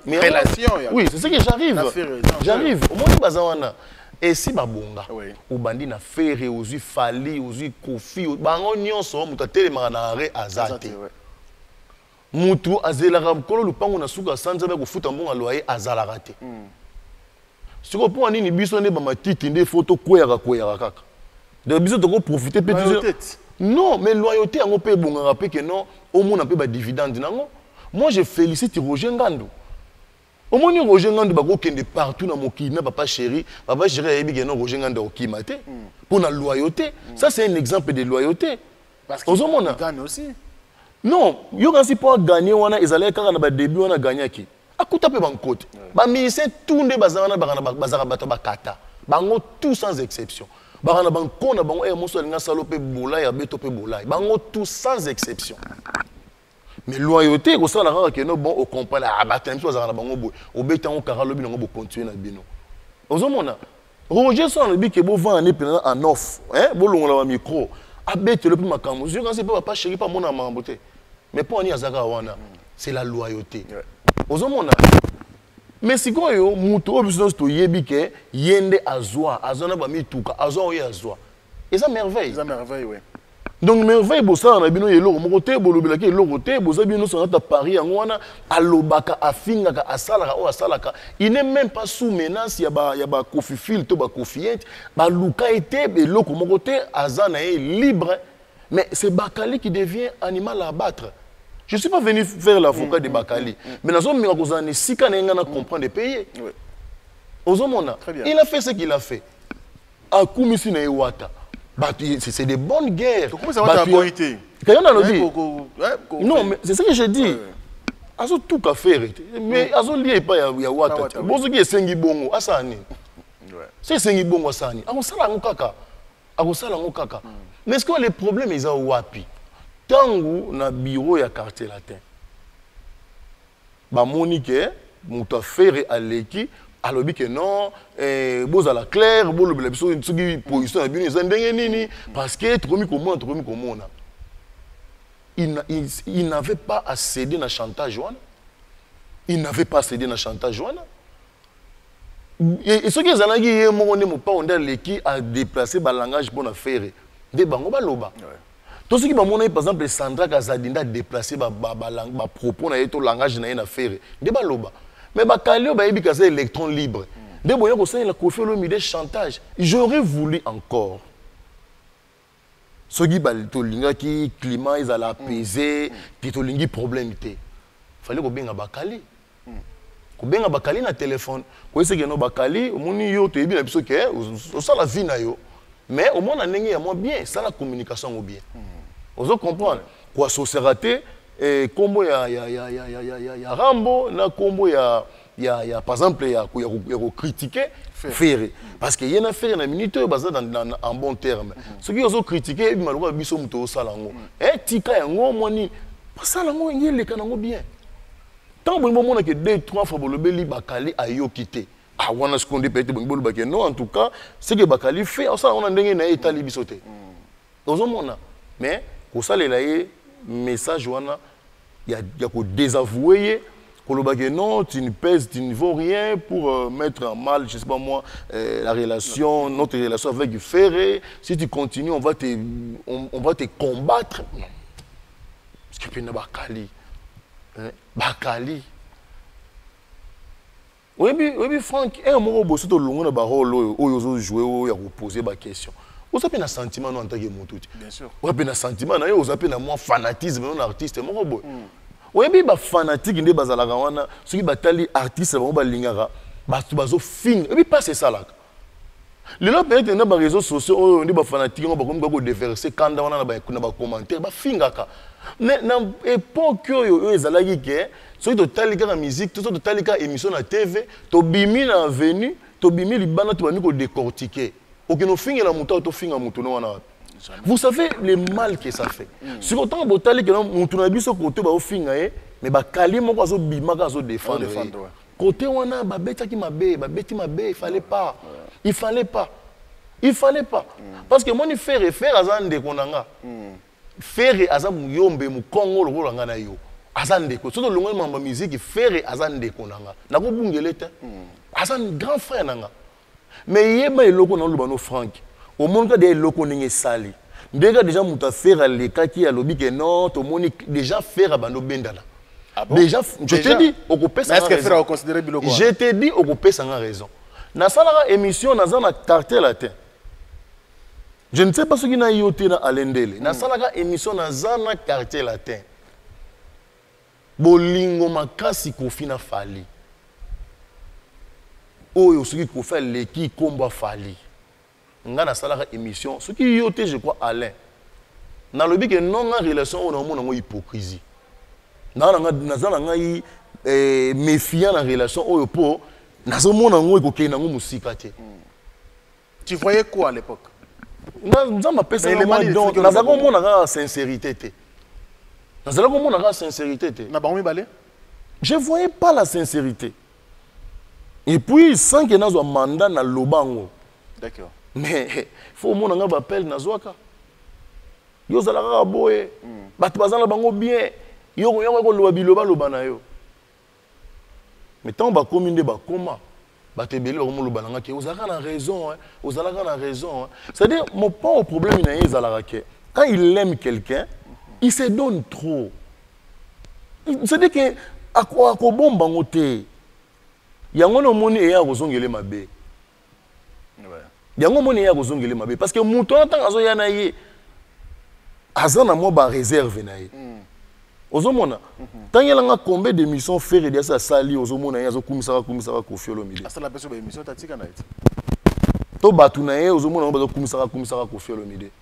mais relation oui c'est ce que j'arrive au moins baza wana et si ba bonga ou bandi na faire ozui fali ozui kofi bango nyonso muto tele mana na re azate mutu azelaka kolo lupango na suka sanza ba kofuta mbonga loyer azalaka te siko po nini biso ne ba matiti nde photo kwera kaka de biso toko profiter peut-être non mais loyauté en pe bonga rappeler que non au monde peu ba dividende nango moi je félicite Roger Ngando au moins Roger Ngando ba ko kende partout na mokili na papa chéri ebi que non Roger Ngando okimate pour la loyauté ça c'est un exemple de loyauté parce que on gagne aussi non yo quand si pour gagner wana ezalé kaka na ba début wana gagnaki akuta pe bankote ba ministère tout nde bazana bazaka bato bakata bango tout sans exception bakana bankona bango moso linga salope bola ya beto pe bola bango tout sans exception mais loyauté ko sala kaka que no bon au comprendre abatem so bazana bango boy obeta on kara lobi nango bo continuer na bino ozomona Roger son lobi ke bo vendre pendant en off bo longola ba micro abete le plus makambo je quand c'est pas chéri pas mon amamboté mais pour ni azaka wana c'est la loyauté ozomona mais si quoi yo muto obiso to yebi ke yende azwa azona ba mituka azwa oyo azwa et ça merveille ouais donc merveille bossa na bino yelo moko te bolobela ke yelo te boza bino so na Paris yango wana alobaka afingaka asalaka o asalaka il n'est même pas sous menace ya ba Kofi Fil to ba Kofient ba luka été beloko moko te azana est libre mais c'est Bakali qui devient animal à abattre. Je ne suis pas venu faire l'avocat de Bakali. Mais dans ce cas, si on a comprendre de payer. Il a fait ce qu'il a fait. C'est des bonnes guerres. Comment ça va t'aborder? Non, mais c'est ce que je dis. Azo tout qu'à faire. Mais azo lié pas ya wata. Bozo qui est sengi bongo asani. C'est sengi bongo asani. Akosala ngokaka. Akosala ngokaka. Mais est-ce que les problèmes ils ont wapi? Tangu na bureau ya quartier latin. Ba monique muta faire aleki alobi que non bozala clair bo le biso tsugi position na bino ezandenge nini parce que tromi comment il n'avait pas à céder na chantage wana. Il n'avait pas cédé na chantage wana. Et ce qui ezalaki ye moko ne mo pa onda leki a déplacer ba langage pour na faire de bango ba loba. Tout ce qui m'a montré, par exemple, Sandra Gazadinda déplacé ma propos na yeto langage na yena faire. De baloba. Mais Bakalio ba yebi kaza électron libre. De boya ko sa la Kofi Olomide chantage. J'aurais voulu encore. Ce qui ba to linga ki climat ils allaient apaiser, ki to lingi problème té. Fallait ko benga Bakali. Ko benga Bakali na téléphone. Ko ese que no Bakali, moni yo to yebi na biso ke o sala vie na yo. Mais au moins on a nengé moi bien, ça la communication au bien. Vous comprenez quoi société et combo ya Rambo na combo ya par exemple ya critiquer faire parce que y a faire na minute basé dans en bon terme ce qui ont critiquer malgré biso muto salango tika yango moni salango ngele kanango bien tant bon moment que 2-3 fois le beli Bakali ayo quitter ah wana ce qu'on dit peut-être bon baké non en tout cas ce que Bakali fait ça on a ndenge na état bisoté ozomona mais pour ça les message wana il y a ko désavouer que non tu ne pèses tu ne vaux rien pour mettre en mal je sais pas moi la relation notre relation avec Ferré si tu continues on va te combattre parce que puis na Bakali oui Franck un moment bosso to longo na ba rôle oyo jouer oyo poser ba question. Vous avez un sentiment en tant que Moutouti. Bien sûr. Vous avez un sentiment, vous avez un fanatisme, un artiste. Vous avez un fanatique, vous avez un ceux qui battent artiste, vous avez un lingara, vous avez un film. Et puis, pas c'est ça là. Les gens peut-être dans les réseaux sociaux, on dit fanatiques, on va déverser quand on a des commentaires, bah fingaka. Mais dans l'époque où ils allaient dire, ceux qui ont la musique, ceux qui ont la émission à TV, to bimi na venu, to bimi libana to bani ko décortiquer. Ok, nous finir la montagne, to finir la montagne. Vous savez le mal que ça fait. Si autant botali que montagne biso côté ba finir, mais ba kali moko azo bima ka azo défendre. Côté wana ba beta ki mabe, ba beti mabe, il fallait pas. Il fallait pas. Il fallait pas. Parce que moi, je fais référence à Zande Konanga. Faire à Zande Yombe, mu Congo, le Rolanga na yo. Azande Ko. Surtout le monde de musique, faire à Zande Konanga. Na ko bungelete. Azande grand frère nanga. Mais yeba eloko na lubano Frank. Au monde des loko ninge sali. Ndega déjà muta faire les kaki à lobby que non, to moni déjà faire à bando bendala. Déjà, je te dis, occupé ça. Est-ce que faire considérer biloko? Je te dis, occupé ça raison. Na sala émission na zana cartel latin. Je ne sais pas ce qui n'a yoté na alendele. Na sala émission na zana cartel latin. Bolingo makasi kofi na fali. Oyo ce qui kofi leki komba fali. Nga na sala émission ce qui yoté je crois Alain. Na lobi que non en relation on a mon hypocrisie. Na zana ngai méfiant na relation oyo po. Tu voyais quoi à l'époque? Je ne voyais pas la sincérité. Et puis, sans que nous ayons un mandat dans le bango. D'accord. Mais il faut que nous appel dans Zouaka. Yo zalaka boye. Batu bazala bango bien. Yo ko loba loba na yo. Mais tant que commune de Bakoma, Batebele, vous avez raison. Vous avez raison. C'est-à-dire, mon pas au problème, quand il aime quelqu'un, il se donne trop. C'est-à-dire que, à quoi bon bangote, il y a un monde qui a besoin de mabe. Il y a un monde qui a besoin de mabe. Parce que mon temps, il y a réserve. Ozomona tant y a combien d'émissions faire de ça sali ozomona yazo kumisaka Koffi Olomide asala beso ba émission tatika na eti to batu na ye ozomona bazo kumisaka Koffi Olomide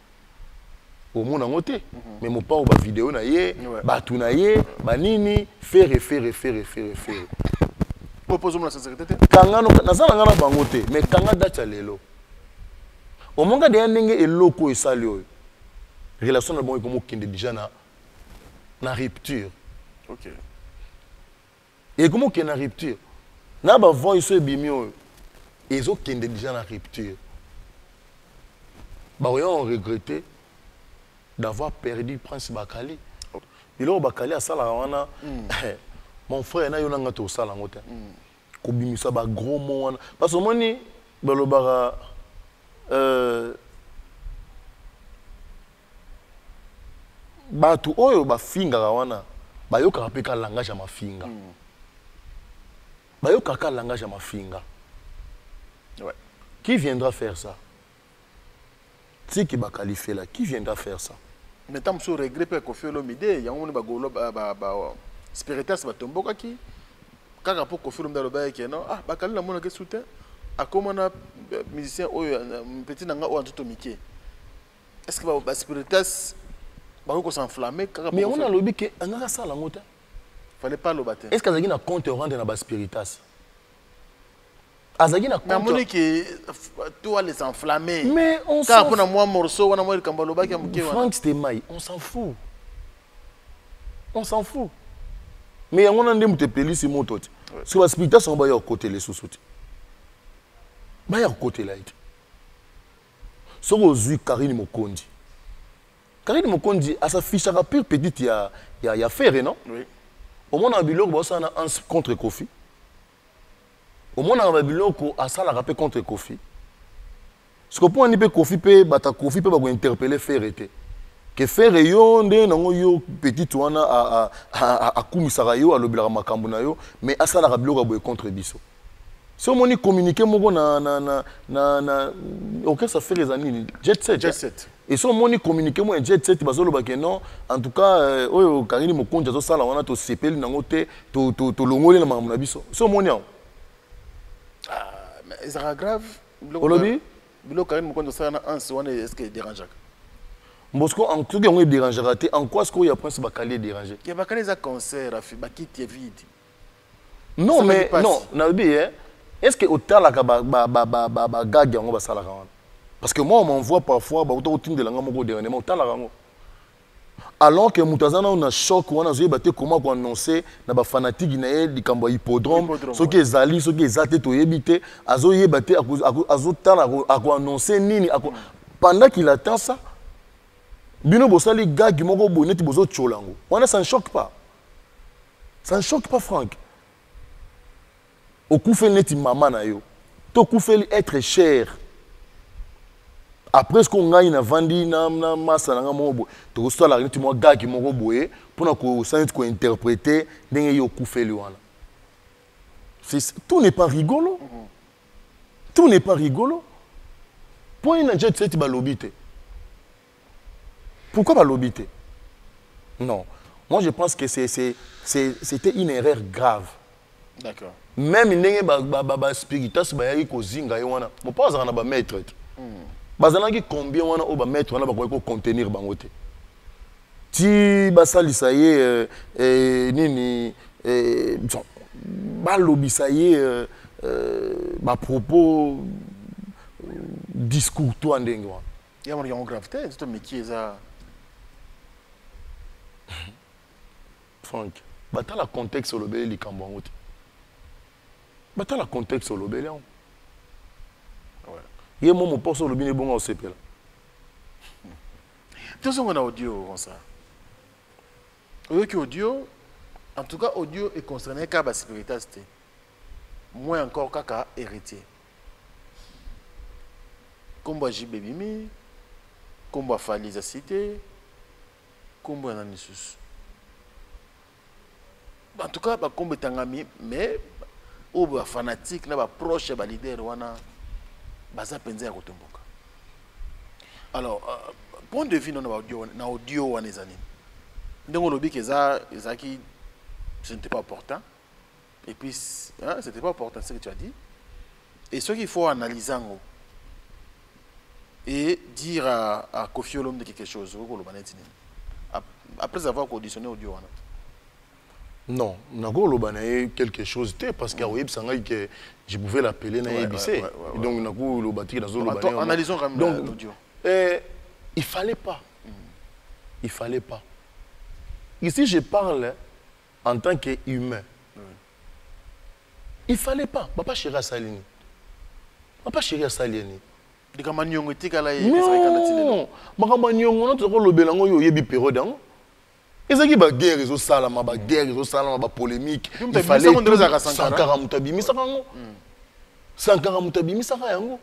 omona ngote mais mo pa o ba vidéo na ye batu na ye banini faire propose la sincérité kanga no nazala ngana bangote mais kanga data lelo omonga de ndenge eloko esali oyo relation na bon comme kinde déjà na rupture. Ok. Et comment qu'il y a une rupture? Na ba voice bimio. Ils ont déjà la rupture. Bah ils ont regretté d'avoir perdu Prince Bakali. Il a Bakali à sala wana. Mon frère na yona ngato sala ngote. Ko bimisa ba gros mot wana. Parce que moni balobara batu oyo bafinga wana bayoka peka langage ya mafinga bayoka ka langage ya mafinga ouais qui viendra faire ça si qui ba qualifier là qui viendra faire ça mais tant que regret pe Koffi Olomide ya ngoni ba golo ba spiritas ba tomboka ki kaka po Koffi Olomide lo ba ke non ah ba kali na mona ke soutien a comment na musicien oyo petit nanga o antuto mike est-ce que ba spiritas mais on a lobby que on a ça la moto. Fallait pas le battre. Est-ce qu'il y a un compte rendre dans la spiritas? Azagina compte. Mais que toi les enflammés. Mais on s'en fout. Quand on a moi morceau, on a moi le kambaloba qui a muké. Frank Stemai, on s'en fout. On s'en fout. Mais on a ndem te playlist moto. Sur la spiritas on va y au côté les sous-sous. Ba y au côté là. Soko zui Karine Mokondi. Karine Mokondi a sa fiche à pire petite il y a faire non? Oui. Au moins on a biloko ça na contre Koffi. Au moins on a biloko à ça la rappel contre Koffi. Ce que pour un peu Koffi peut bata Koffi peut ba interpeller faire été. Que faire yo ndé nango yo petite wana a kumisaka yo a lobela makambo na yo mais à ça la biloko boy contre biso. Si on communiquer moko na OK ça fait les années jet set. Et si on communiquer moi jet set bazolo ba non en tout cas oyo Karine Mokonja zo sala wana to sepeli nango te to longole na makambo na biso. Si on ah mais c'est grave Olobi Bilo Karim Mokondo ça na un soin est-ce que dérange? Bosco en tout cas on est dérangé raté en quoi est-ce qu'il y a prince Bakali dérangé? Il y a Bakali za concert a fait bakiti vide. Non mais non, nabi hein. Est-ce que autant la ba gag yango ba sala kana? Parce que moi on m'envoie parfois ba autant de la ngamo dernièrement autant la ngamo. Alors que Moutazana on a choc on a zoé baté comment qu'on annoncer na ba fanatique na ye likambo hippodrome ce qui ezali ce qui ezate to yebité azo yebaté azo tala a ko annoncer nini pendant qu'il attend ça bino bosali gag moko boneti bozo cholango on ça ne choque pas. Ça ne choque pas Franck. Au coup fait neti maman na yo. To coup fait être cher. Après ce qu'on gagne na vandi na massa na mobo to so la neti mo gag moko boye pour na ko sans ko interpréter ndenge yo coup fait wana. Tout n'est pas rigolo. Tout n'est pas rigolo. Point na jet set ba lobité. Pourquoi pas lobité? Non. Moi je pense que c'était une erreur grave. D'accord. Même ndenge ba spiritas ba yaki ko zinga wana. Mo pas na ba maître. Bazalaki combien wana o ba maître wana ba ko contenir bango te. Ti basalisa ye nini ba lobisa ye ba propos discours to ndenge wana. Il y a une gravité, c'est un métier ça. Franck, bata la contexte sur le bel likambo ngote. Bata la contexte sur le bel. Ouais. Yé mon poste sur le bien bon au CP là. Tu sais on a audio comme ça. Audio, en tout cas audio est concerné qu'à la sécurité. Moi encore kaka héritier. Combat JBBimi, combat Faliza Cité, combat Nanissus. En tout cas, pas combat Tangami, mais au fanatique, na proche ba leader wana baza penza ya kotomboka. Alors, point de vue na audio wana ezani. Ndongo lobi que ça qui ce n'était pas important. Et puis hein, c'était pas important ce que tu as dit. Et ce qu'il faut analyser et dire à Kofi Olomide quelque chose après avoir conditionné audio. Non, Nago quelque chose parce que je pouvais l'appeler na ABC. Donc Nago Lobati dans Zolo. Analysons quand même l'audio. Il fallait pas. Il fallait pas. Ici je parle en tant qu'humain. Il fallait pas. Papa chéri Salini. Papa chéri Salini. Non, Makamanyongo notre lobelango yo yebi période ngo. Ezaki ba guerre zo salama ba guerre zo salama ba polémique. Il fallait Sankara Mutabimi sakango. Sankara Mutabimi sakango.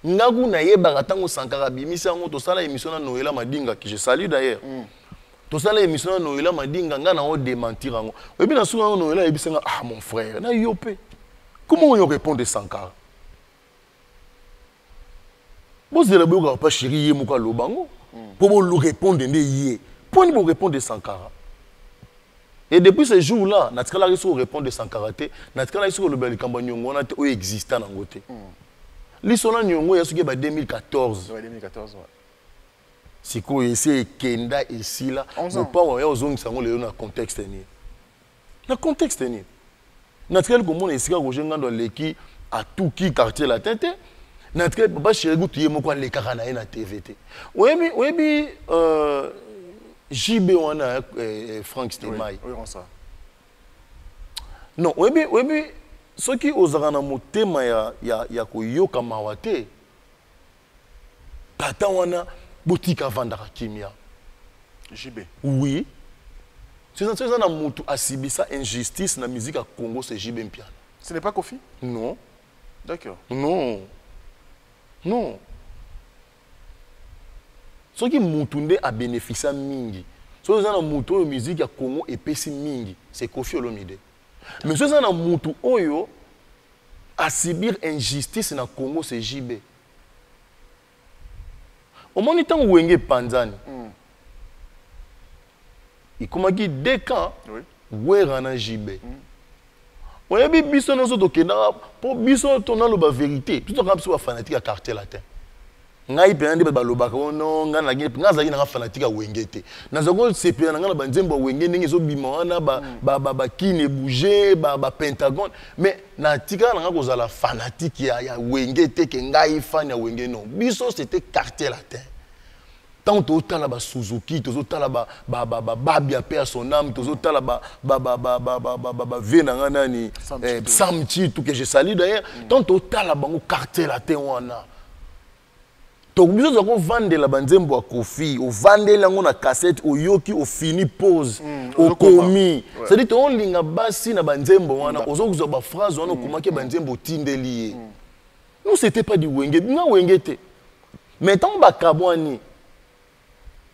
Ngagu na yeba tango Sankara bimisa ngo to sala émission na Noëlla Madinga que je salue d'ailleurs. To sala émission na Noëlla Madinga nga na o démentir ngo. Ebi na sunga Noëlla ebisenga ah mon frère na yopé. Comment on répond de Sankara? Vous avez dit pas chéri muka lobango pour vous répondre yé. Pour vous répondre de Sankara. Et depuis ce jour-là, natkala riso répondre de Sankara té, natkala riso le bel kambanyongo na té o existant en côté. L'isona nyongo ya suki ba 2014. Ouais 2014 ouais. Siko essayer kenda ici là, on pas on ya ozongisa ngo le na contexte ni. Na contexte ni. Natkala ko mona esika ko jenga dans l'équipe à tout qui quartier la tête. Notre papa chéri goutouye moko le karana na TVT. Oui JB wana Frank Stemai. Oui on ça. Non, oui ce qui ozaka na motema ya koyoka mawate. Tata wana botika vandaka kimia. JB. Oui. C'est ça na mutu asibisa injustice na musique à Congo c'est JB Mpiana. Ce n'est pas Kofi? Non. D'accord. Non. Non. Ce qui Moutounde a bénéficié mingi. Ce qui est Moutou musique à Congo et Pessi mingi, c'est Kofi Olomide. Mais ce qui est Moutou Oyo à subir injustice na Congo, c'est JB. Au moment où Wenge Panzani, il commence dès quand Werana JB. On a vu biso nous autres pour biso ton alo ba vérité. Tout comme ça fanatique à quartier latin. Ngai pe andi ba lobaka ono nga na ngi nga zaki na fanatique a wengete. Na zako sepe na nga na banzembo wenge ndenge zo bimana ba kine bouger ba pentagone mais na tika na nga ko zala fanatique ya wengete ke ngai fan ya wenge non. Biso c'était quartier latin. Tant total ba Suzuki, total ba babia père son âme, total ba venanga nani Samchi tout que je salue d'ailleurs. Tant total ba ngo quartier latin wana. Donc biso zako vendre la banzembo a Kofi, o vendre la ngo na cassette o yoki o fini pause, o komi. Ça dit on linga basi na banzembo wana, ozo kuzo ba phrase wana komaki banzembo tindelié. Nous c'était pas du wenge, nga wengete. Mais tant ba kabwani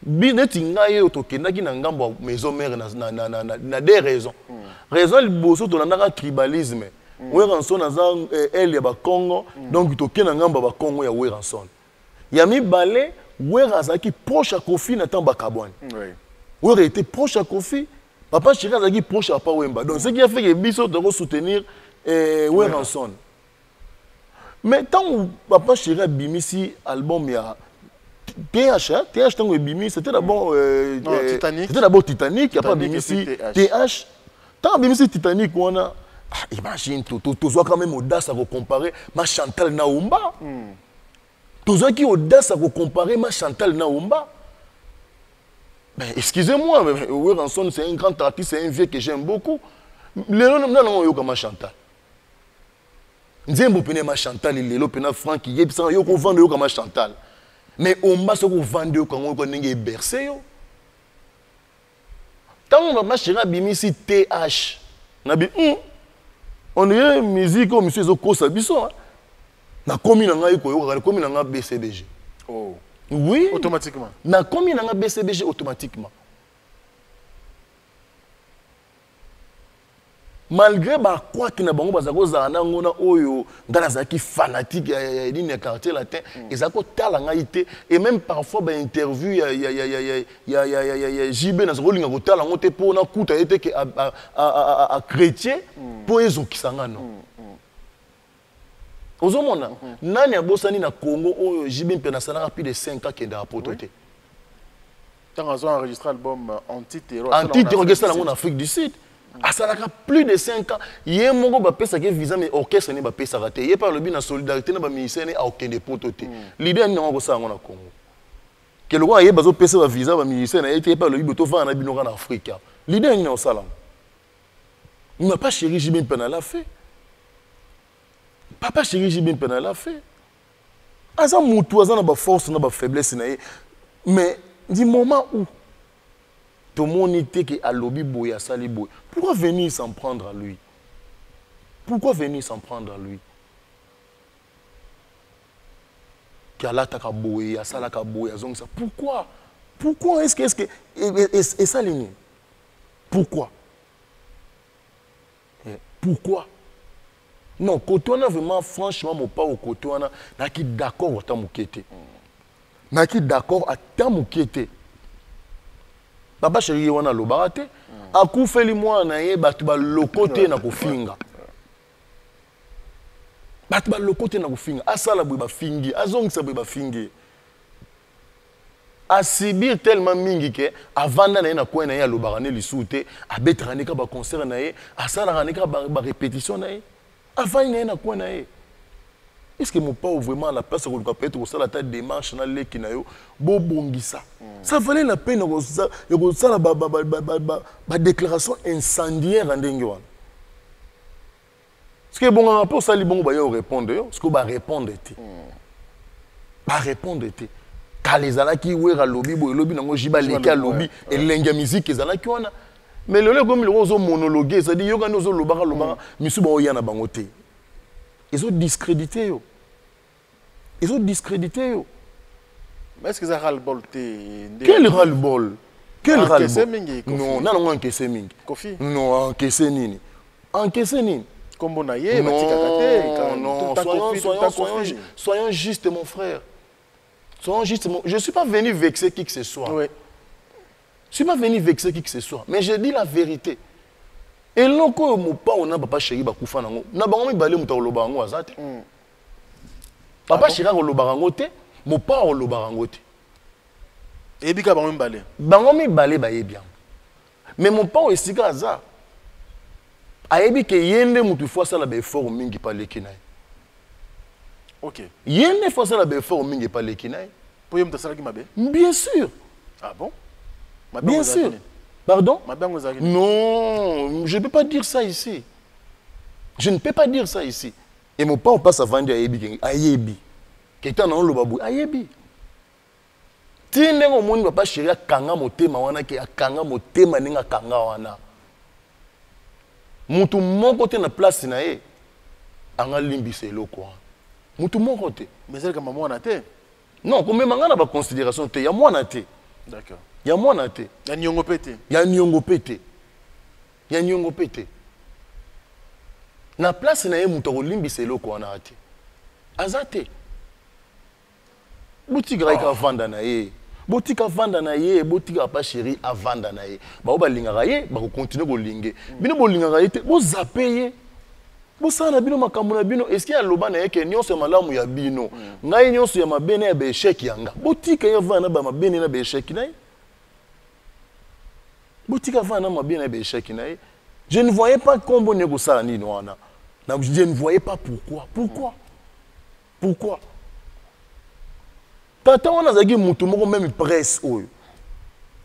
bineti ngai otokendaki na ngambo maison mère na des raisons. Raison liboso to na tribalisme. Weranson na elle ya ba Congo, donc tokena ngambo ba Congo ya Weranson. Ya mi balé Werazaki proche à Kofi na tamba kabwani. Oui. Wera était proche à Kofi, papa Chira zaki proche à Papa Wemba. Donc ce qui a fait que biso de soutenir Weranson. Mais tant papa Chira bimisi album ya TH tango ebimi c'était d'abord Titanic. C'était d'abord Titanic, il y a pas bimisi TH. Tant bimisi Titanic on a imagine tout soit quand même audace à comparer ma Chantal Naoumba. Tout ça qui audace à comparer ma Chantal Naoumba. Ben excusez-moi mais Weranson c'est un grand artiste, c'est un vieux que j'aime beaucoup. Lelo non yo comme Chantal. Nzembo pene ma Chantal lelo pena Franck Yebsan yo ko vendre yo comme Chantal. Mais on m'a ce qu'on vend quand on est bercé. Quand on va chez Bimisi TH, on est musique comme monsieur Zoko Sabiso. Na commune na commune na BCBG. Oh. Oui. Automatiquement. Na commune na BCBG automatiquement. Malgré quoi qu'il y a des gens fanatiques du quartier latin, ils ont et même parfois des interviews, il y a JB dans ce rôle, il y a pour un chrétien pour les autres qui sont là. Ozomona, nani abosani na Congo, JB Penasana a plus de 5 ans qui est rapporté. Quand on a enregistré l'album Anti-Terror, en Afrique du Sud. Ah, ça a plus de 5 ans. Il y a un moment où il y a un visa, mais l'orchestre n'est pas payé. Il y a par le but de solidarité, il y a aucun dépôt. L'idée est de ça en Congo. Que le roi ait un visa, il y a par le but de faire un en Afrique. L'idée est de ça. Il n'a pas chéri Jibin Pena l'a fait. Papa chéri Jibin Pena l'a fait. Ah, ça moutou, ça n'a pas force, n'a pas faiblesse. Mais du moment où tout le monde était qui a lobby boy à sali boy. Pourquoi venir s'en prendre à lui? Pourquoi venir s'en prendre à lui? Qui a l'attaque à boy, à salaka boy, à zong ça. Pourquoi? Pourquoi est-ce que et ça ligne? Pourquoi? Pourquoi? Non, quand on a vraiment franchement mon pas au côté on a qui d'accord à tamukete. Na qui d'accord à tamukete. Papa chéri wana lobarate akufeli mwana ye batu ba lokote na kofinga batu ba lokote na kofinga asala bwe ba fingi azongisa bwe ba fingi asibir tellement mingi ke avanda na ye na kwena ye lobarane lisute abetrane ka ba concert na ye asala ranika ba répétition na ye avanda na ye na kwena ye. Est-ce que mon père vraiment la place où peut-être au la tête démarche dans les kinayo bobongisa ça valait la peine de ça la déclaration incendiaire en dengue. Ce que bon rapport ça li bon ba yo répondre ce que ba répondre était ba répondre était quand les ala qui wera lobby bo lobby nango jiba leka lobby et lenga musique ezala ki wana mais le comme le ozo monologuer ça dit yo quand ozo lobaka misu ba oyana bangote. Ils ont discrédité. Ils ont discrédité. Mais est-ce que ça ras-le-bol? Quel ras-le-bol? Quel ras-le-bol? Non, non, non, encaissé mingi. Kofi? Non, encaissé nini. Encaissé nini. Comme on a yé, non, soyons justes, mon frère. Soyons justes. Je ne suis pas venu vexer qui que ce soit. Oui. Je ne suis pas venu vexer qui que ce soit. Mais je dis la vérité. Et loko mo pa on a papa chéri ba kufa nango. Na bango mibale muta oloba ngo azate. Papa chéri ko loba ngo te, mo pa oloba ngo te. Et bika bango mibale. Bango mibale ba yebi. Mais mon pa esika aza. Ayebi ke yende mutu fois ça la be effort mingi pa lekina. OK. Yende fois ça la be effort mingi pa lekina. Pour yem tasala ki mabe? Bien sûr. Ah bon? Bien sûr. Pardon? Non, je ne peux pas dire ça ici. Je ne peux pas dire ça ici. Et mon père passe à vendre à Ayebi. Ayebi. Quelqu'un dans le babou. Ayebi. Tine au monde va pas chérir à Kanga motema wana ki a Kanga motema ninga Kanga wana. Mutu mon côté na place na e. Anga limbi c'est loko. Mutu mon côté. Mais c'est comme moi na te. Non, comme manga na ba considération te, ya moi na te. D'accord. Il y a moi na te. Il y a nyongo pété. Il y a nyongo pété. Il y a nyongo pété. Na place na ye mutu limbi c'est loko wana ate. Azate. Boutique ka vanda na ye. Boutique a vanda na ye, boutique a pas chéri a vanda na ye. Ba ba linga ye, ba ko continuer ko linge. Bino bo linga ye te, bo zapper ye. Bo sana bino makambo na bino, est-ce qu'il y a loba na ye ke nyonso malamu ya bino. Ngai nyonso ya mabene ya be échec yanga. Boutique ya vanda ba mabene na be échec na ye. Boutique a vanda mabene na be échec na ye. Je ne voyais pas comment négocier ça ni noana. Je ne voyais pas pourquoi. Pourquoi? Tata on a zagi mutu moko même presse oyo.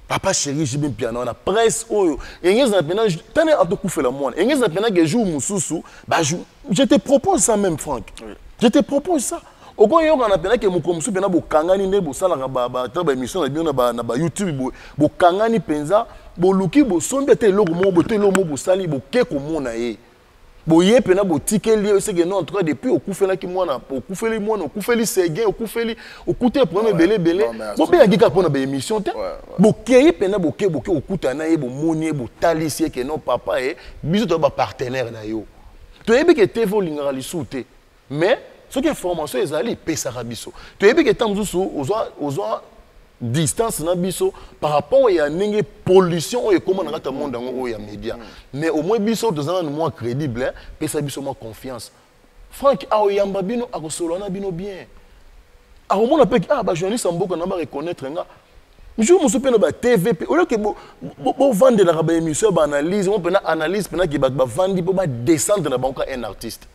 Papa chéri j'ai bien piano na presse oyo. Engez na pena tane a to kufela mwana. Engez na pena que jour mususu, bah je te propose ça même Franck. Oui. Je te propose ça. Oko yo na pena que mukomsu pena bo kangani ne bo sala ba ta ba émission na bien na ba YouTube bo kangani penza bo luki bo sombe te loko mo bo te lo mo bo sali bo ke ko mona ye. Boye pena bo tikeli c'est que non en tout cas depuis okufela ki mwana okufeli mwana okufeli sege okufeli okuté premier belé bo be yaki ka pona ba émission te bo kei pena bo ke okuta na ye bo moni bo talisi que non papa e biso to ba partenaire na yo to yebi ke TV lingara lisute mais ce qui information ezali pesa biso to yebi ke tamzusu ozwa distance na biso par rapport à une pollution et comment on a monde dans les médias. Mais au moins biso deux ans moins crédible, et ça biso moins confiance. Franck a oyamba bino a solana bino bien. A au moins on bah journaliste en beaucoup on va reconnaître nga. Je me souviens de TV au lieu que bo vendre la émission ba analyse, on peut analyse pendant que ba vendre pour ba descendre na banque un artiste.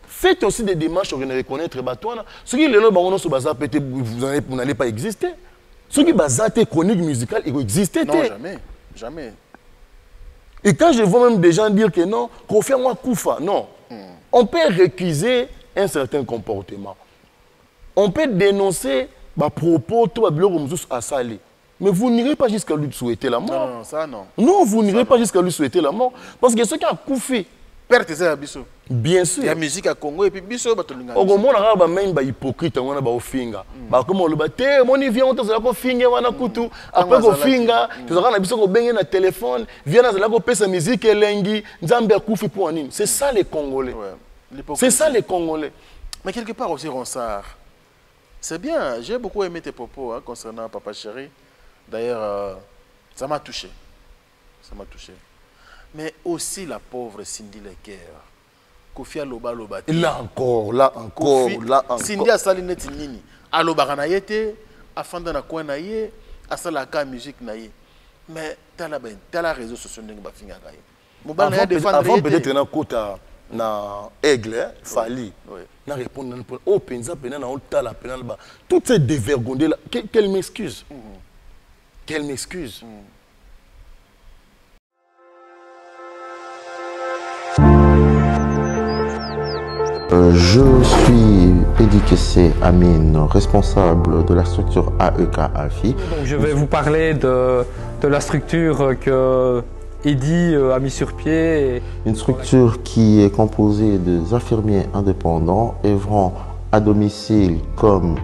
Faites aussi des démarches pour reconnaître Batouana. Ceux qui vous n'allez pas exister. Ceux qui basent chronique musicale, ils vont exister. Non, jamais. Jamais. Et quand je vois même des gens dire que non, qu'on fait moi Koufa, non. On peut récuser un certain comportement. On peut dénoncer bah, propos, tout à Sali. Mais vous n'irez pas jusqu'à lui souhaiter la mort. Non, ça non. Non, vous n'irez pas jusqu'à lui souhaiter la mort. Parce que ceux qui ont Koufi, bien sûr. Il y a musique à Congo et puis biso batolinga. Au moment là ba même ba hypocrite on a ba ofinga. Ba comme le baté mon vient on t'a ko finga wana kutu après ko finga tu zaka na biso ko benga na téléphone vient na la ko pesa musique elengi nzambe akufi pour nini. C'est ça les Congolais. C'est ça les Congolais. Mais quelque part aussi Ronsard. C'est bien, j'ai beaucoup aimé tes propos hein, concernant Papa Chéri. D'ailleurs ça m'a touché. Ça m'a touché. Mais aussi la pauvre Cindy Leker. Kofi Aloba Loba. Là encore. Cindy a sali neti nini. Aloba na yete, afanda na coin na ye, asala ka musique na ye. Mais t'as réseaux sociaux n'engi ba finga gaye. Avant peut-être na kota na aigle fali. Na répondre na oh penza pena na tala pena ba. Toutes ces dévergondées là, qu'elle m'excuse. Qu'elle m'excuse. Je suis Pédikessé Amine, responsable de la structure AEK AFI. Donc je vais vous parler de la structure que Eddy a mis sur pied. Une structure qui est composée des infirmiers indépendants œuvrant à domicile comme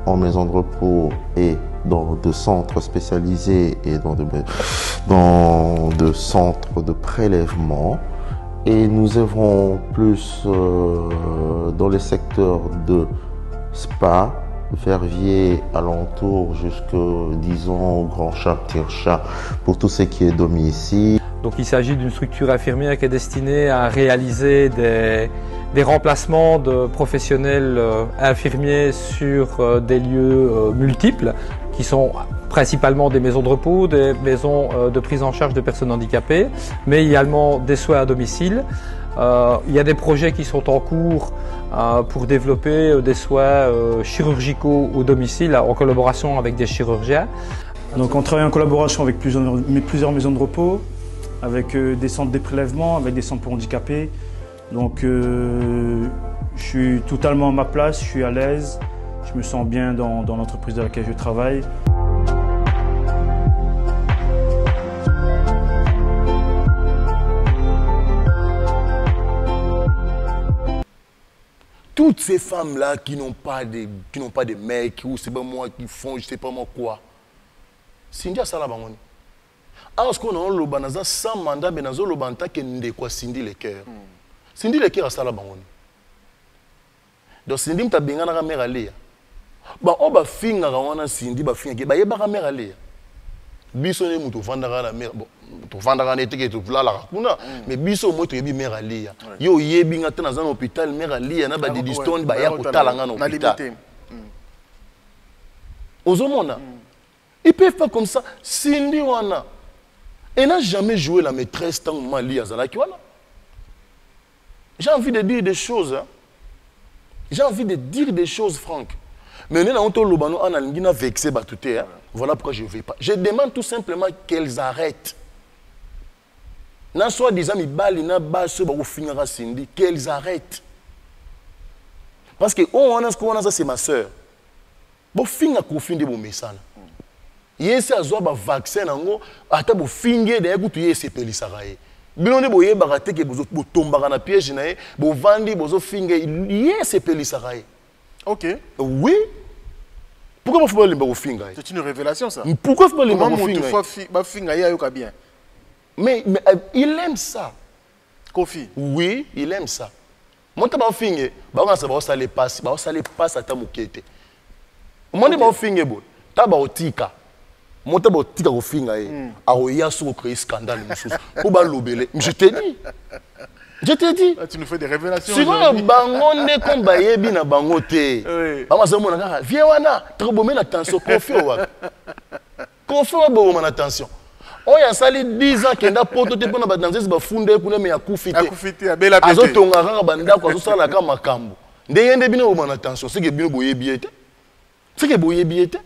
en maison de repos et dans de centres spécialisés et dans de centres de prélèvement. Et nous œuvrons plus dans les secteurs de spa, Verviers alentour jusqu'au, disons, Grand Chat, Tirchat, pour tout ce qui est domicile. Donc il s'agit d'une structure infirmière qui est destinée à réaliser des remplacements de professionnels infirmiers sur des lieux multiples, qui sont principalement des maisons de repos, des maisons de prise en charge de personnes handicapées, mais également des soins à domicile. Il y a des projets qui sont en cours pour développer des soins chirurgicaux au domicile en collaboration avec des chirurgiens. Donc on travaille en collaboration avec plusieurs maisons de repos, avec des centres de prélèvement, avec des centres pour handicapés. Donc je suis totalement à ma place, je suis à l'aise, je me sens bien dans l'entreprise dans laquelle je travaille. Toutes ces femmes-là qui n'ont pas de mecs, ou c'est pas moi qui font, je sais pas moi quoi. Cindy a ça là-bas. Alors, ce qu'on a le banaza sans mandat, mais dans le banta qui n'est quoi Cindy les cœurs. Cindy les cœurs a ça là-bas. Donc Cindy m'a bien à la mère aller. Bah on va finir à Cindy, va finir. Bah y'a pas la mère aller. Bisonné moutou vendra la mère. Bon, tu vendras n'était que tout là la rakuna. Mais biso moi tu es bien mère aller. Yo yebi ngata dans un hôpital mère aller. Na ba des distances ba ya kota la ngana hôpital. Ozomona. Ils peuvent pas comme ça. Cindy wana. Elle n'a jamais joué la maîtresse tant que Mali Azalaki wana. J'ai envie de dire des choses. Hein. J'ai envie de dire des choses, Franck. Mais nous avons vexé Batouté. Voilà pourquoi je ne vais pas. Je demande tout simplement qu'elles arrêtent. Soit disant qu'elles arrêtent. Parce que c'est ma soeur. Bon, finga kofinde bo mesana. Yesi azwa ba vaccin nango ata bo finge de ekutu yesi pelisaka ye. Bilonde boye barate ke bozo tombaka na piège na ye, bo vandi bozo finge yesi pelisaka ye. OK. Oui. Pourquoi il faut pas le finga? C'est une révélation ça. Pourquoi il faut pas le finga? Comment bien. Mais il aime ça. Kofi. Oui, il aime ça. Mon tabac finge, ba ça les passe, ba ça les passe à ta mokete. Mon tabac finge bo, tabac otika. Mon tabac otika ko finga e. Aoya so créer scandale mususu. Ko ba lobele. Je te dis. Je te dis. Tu nous fais des révélations. Si vous bangonde comme bayebi na bangote. Ba maso mona kaka, viens wana, trobomé la tension, confie wa. Confie wa bo na tension. On y a sali 10 ans qu'il y a poto te pona ba danser ba funde kuna me akufite. Akufite abela pete. Azo tonga kaka banda ko azo sala ka makambo. Ndeyende bino bo na tension, c'est que bino boyebi ete. C'est que boyebi ete.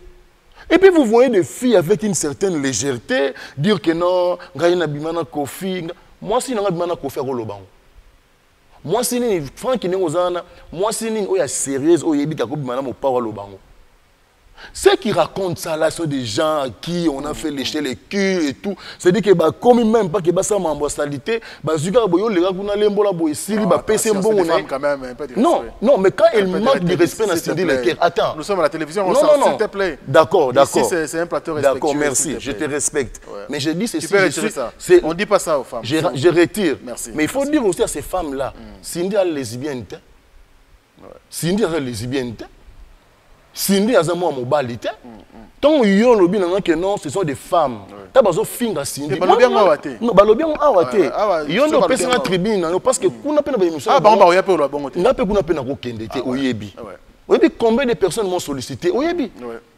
Et puis vous voyez des filles avec une certaine légèreté dire que non, ngaina bimana kofi. Moi si nga bimana kofi ko lobango. Moi si ni Franck ni ozana, moi si ni oya sérieuse oyebi ka ko bimana mo pa lobango. Ceux qui racontent ça là sont des gens à qui on a fait lécher les culs et tout. C'est-à-dire que bah comme même pas que bah ça m'ambassadité, bah zuga boyo les gars kuna lembo la boy siri bah PC bon on est. Non, non, mais quand il manque de respect dans Cindy Lecker, attends. Nous sommes à la télévision, on s'en s'il te plaît. D'accord, d'accord. Ici c'est un plateau respectueux. D'accord, merci, je te respecte. Mais je dis ceci, on dit pas ça aux femmes. Je retire. Merci. Mais il faut dire aussi à ces femmes là, Cindy a lesbienne. Cindy a lesbienne. Cindy a zamo mobile te. Tant yon lobi nanga que non, ce sont des femmes. Ta bazo finga Cindy. Balobi ngo awate. Non, balobi ngo awate. Yon do pesa na tribune parce que kuna pena ba émission. Ah ba ba oya pe lo bongo te. Na pe kuna pena ko kende te oyebi. Oyebi combien de personnes m'ont sollicité oyebi.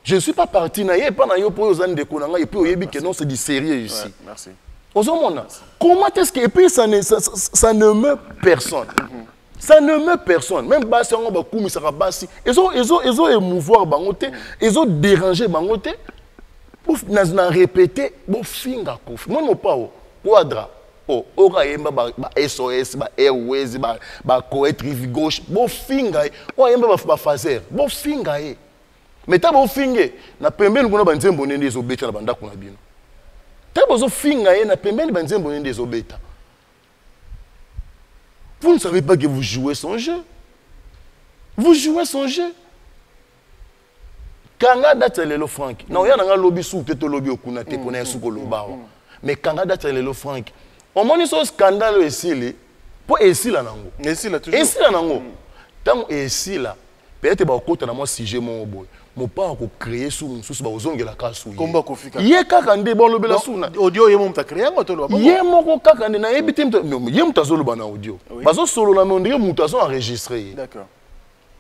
Je ne suis pas parti na ye pas na yo po ozane de konanga et puis oyebi que non c'est du sérieux ici. Merci. Ozomona. Comment est-ce que et puis ça ne meurt personne. Ça ne meurt personne. Même si on va couper ça basi, ils ont émouvoir bangote, ils ont dérangé bangote. Pour n'a répété, bon finga kofi. Moi non pas quadra. Oh, ora yemba ba SOS, ba Airways, ba Coet Rive Gauche, bon finga. Oh yemba ba fazer, bon finga e. Mais ta bon finga, na pembeni kuna banzembo nende ezobeta na banda kuna bino. Ta bozo finga e na pembeni banzembo nende ezobeta. Vous ne savez pas que vous jouez son jeu. Vous jouez son jeu. Kanga date lelo Franck. Non, ya nanga lobby sou te lobby okuna te connaît sou ko lobao. Mais kanga date lelo Franck. On moni so scandale ici li. Po ici là nango. Ici là toujours. Ici là nango. Tant ici là peut-être bakota na moi sujet mon boy mon pas ko créer sous sous ba ozongela ka sous komba ko fika ye kaka nde bon lobela suna audio ye mo mta créer ngoto lo ye moko kaka nde na ebité ye mutazo lo bana audio bazo solo na mondire mutazo enregistrer d'accord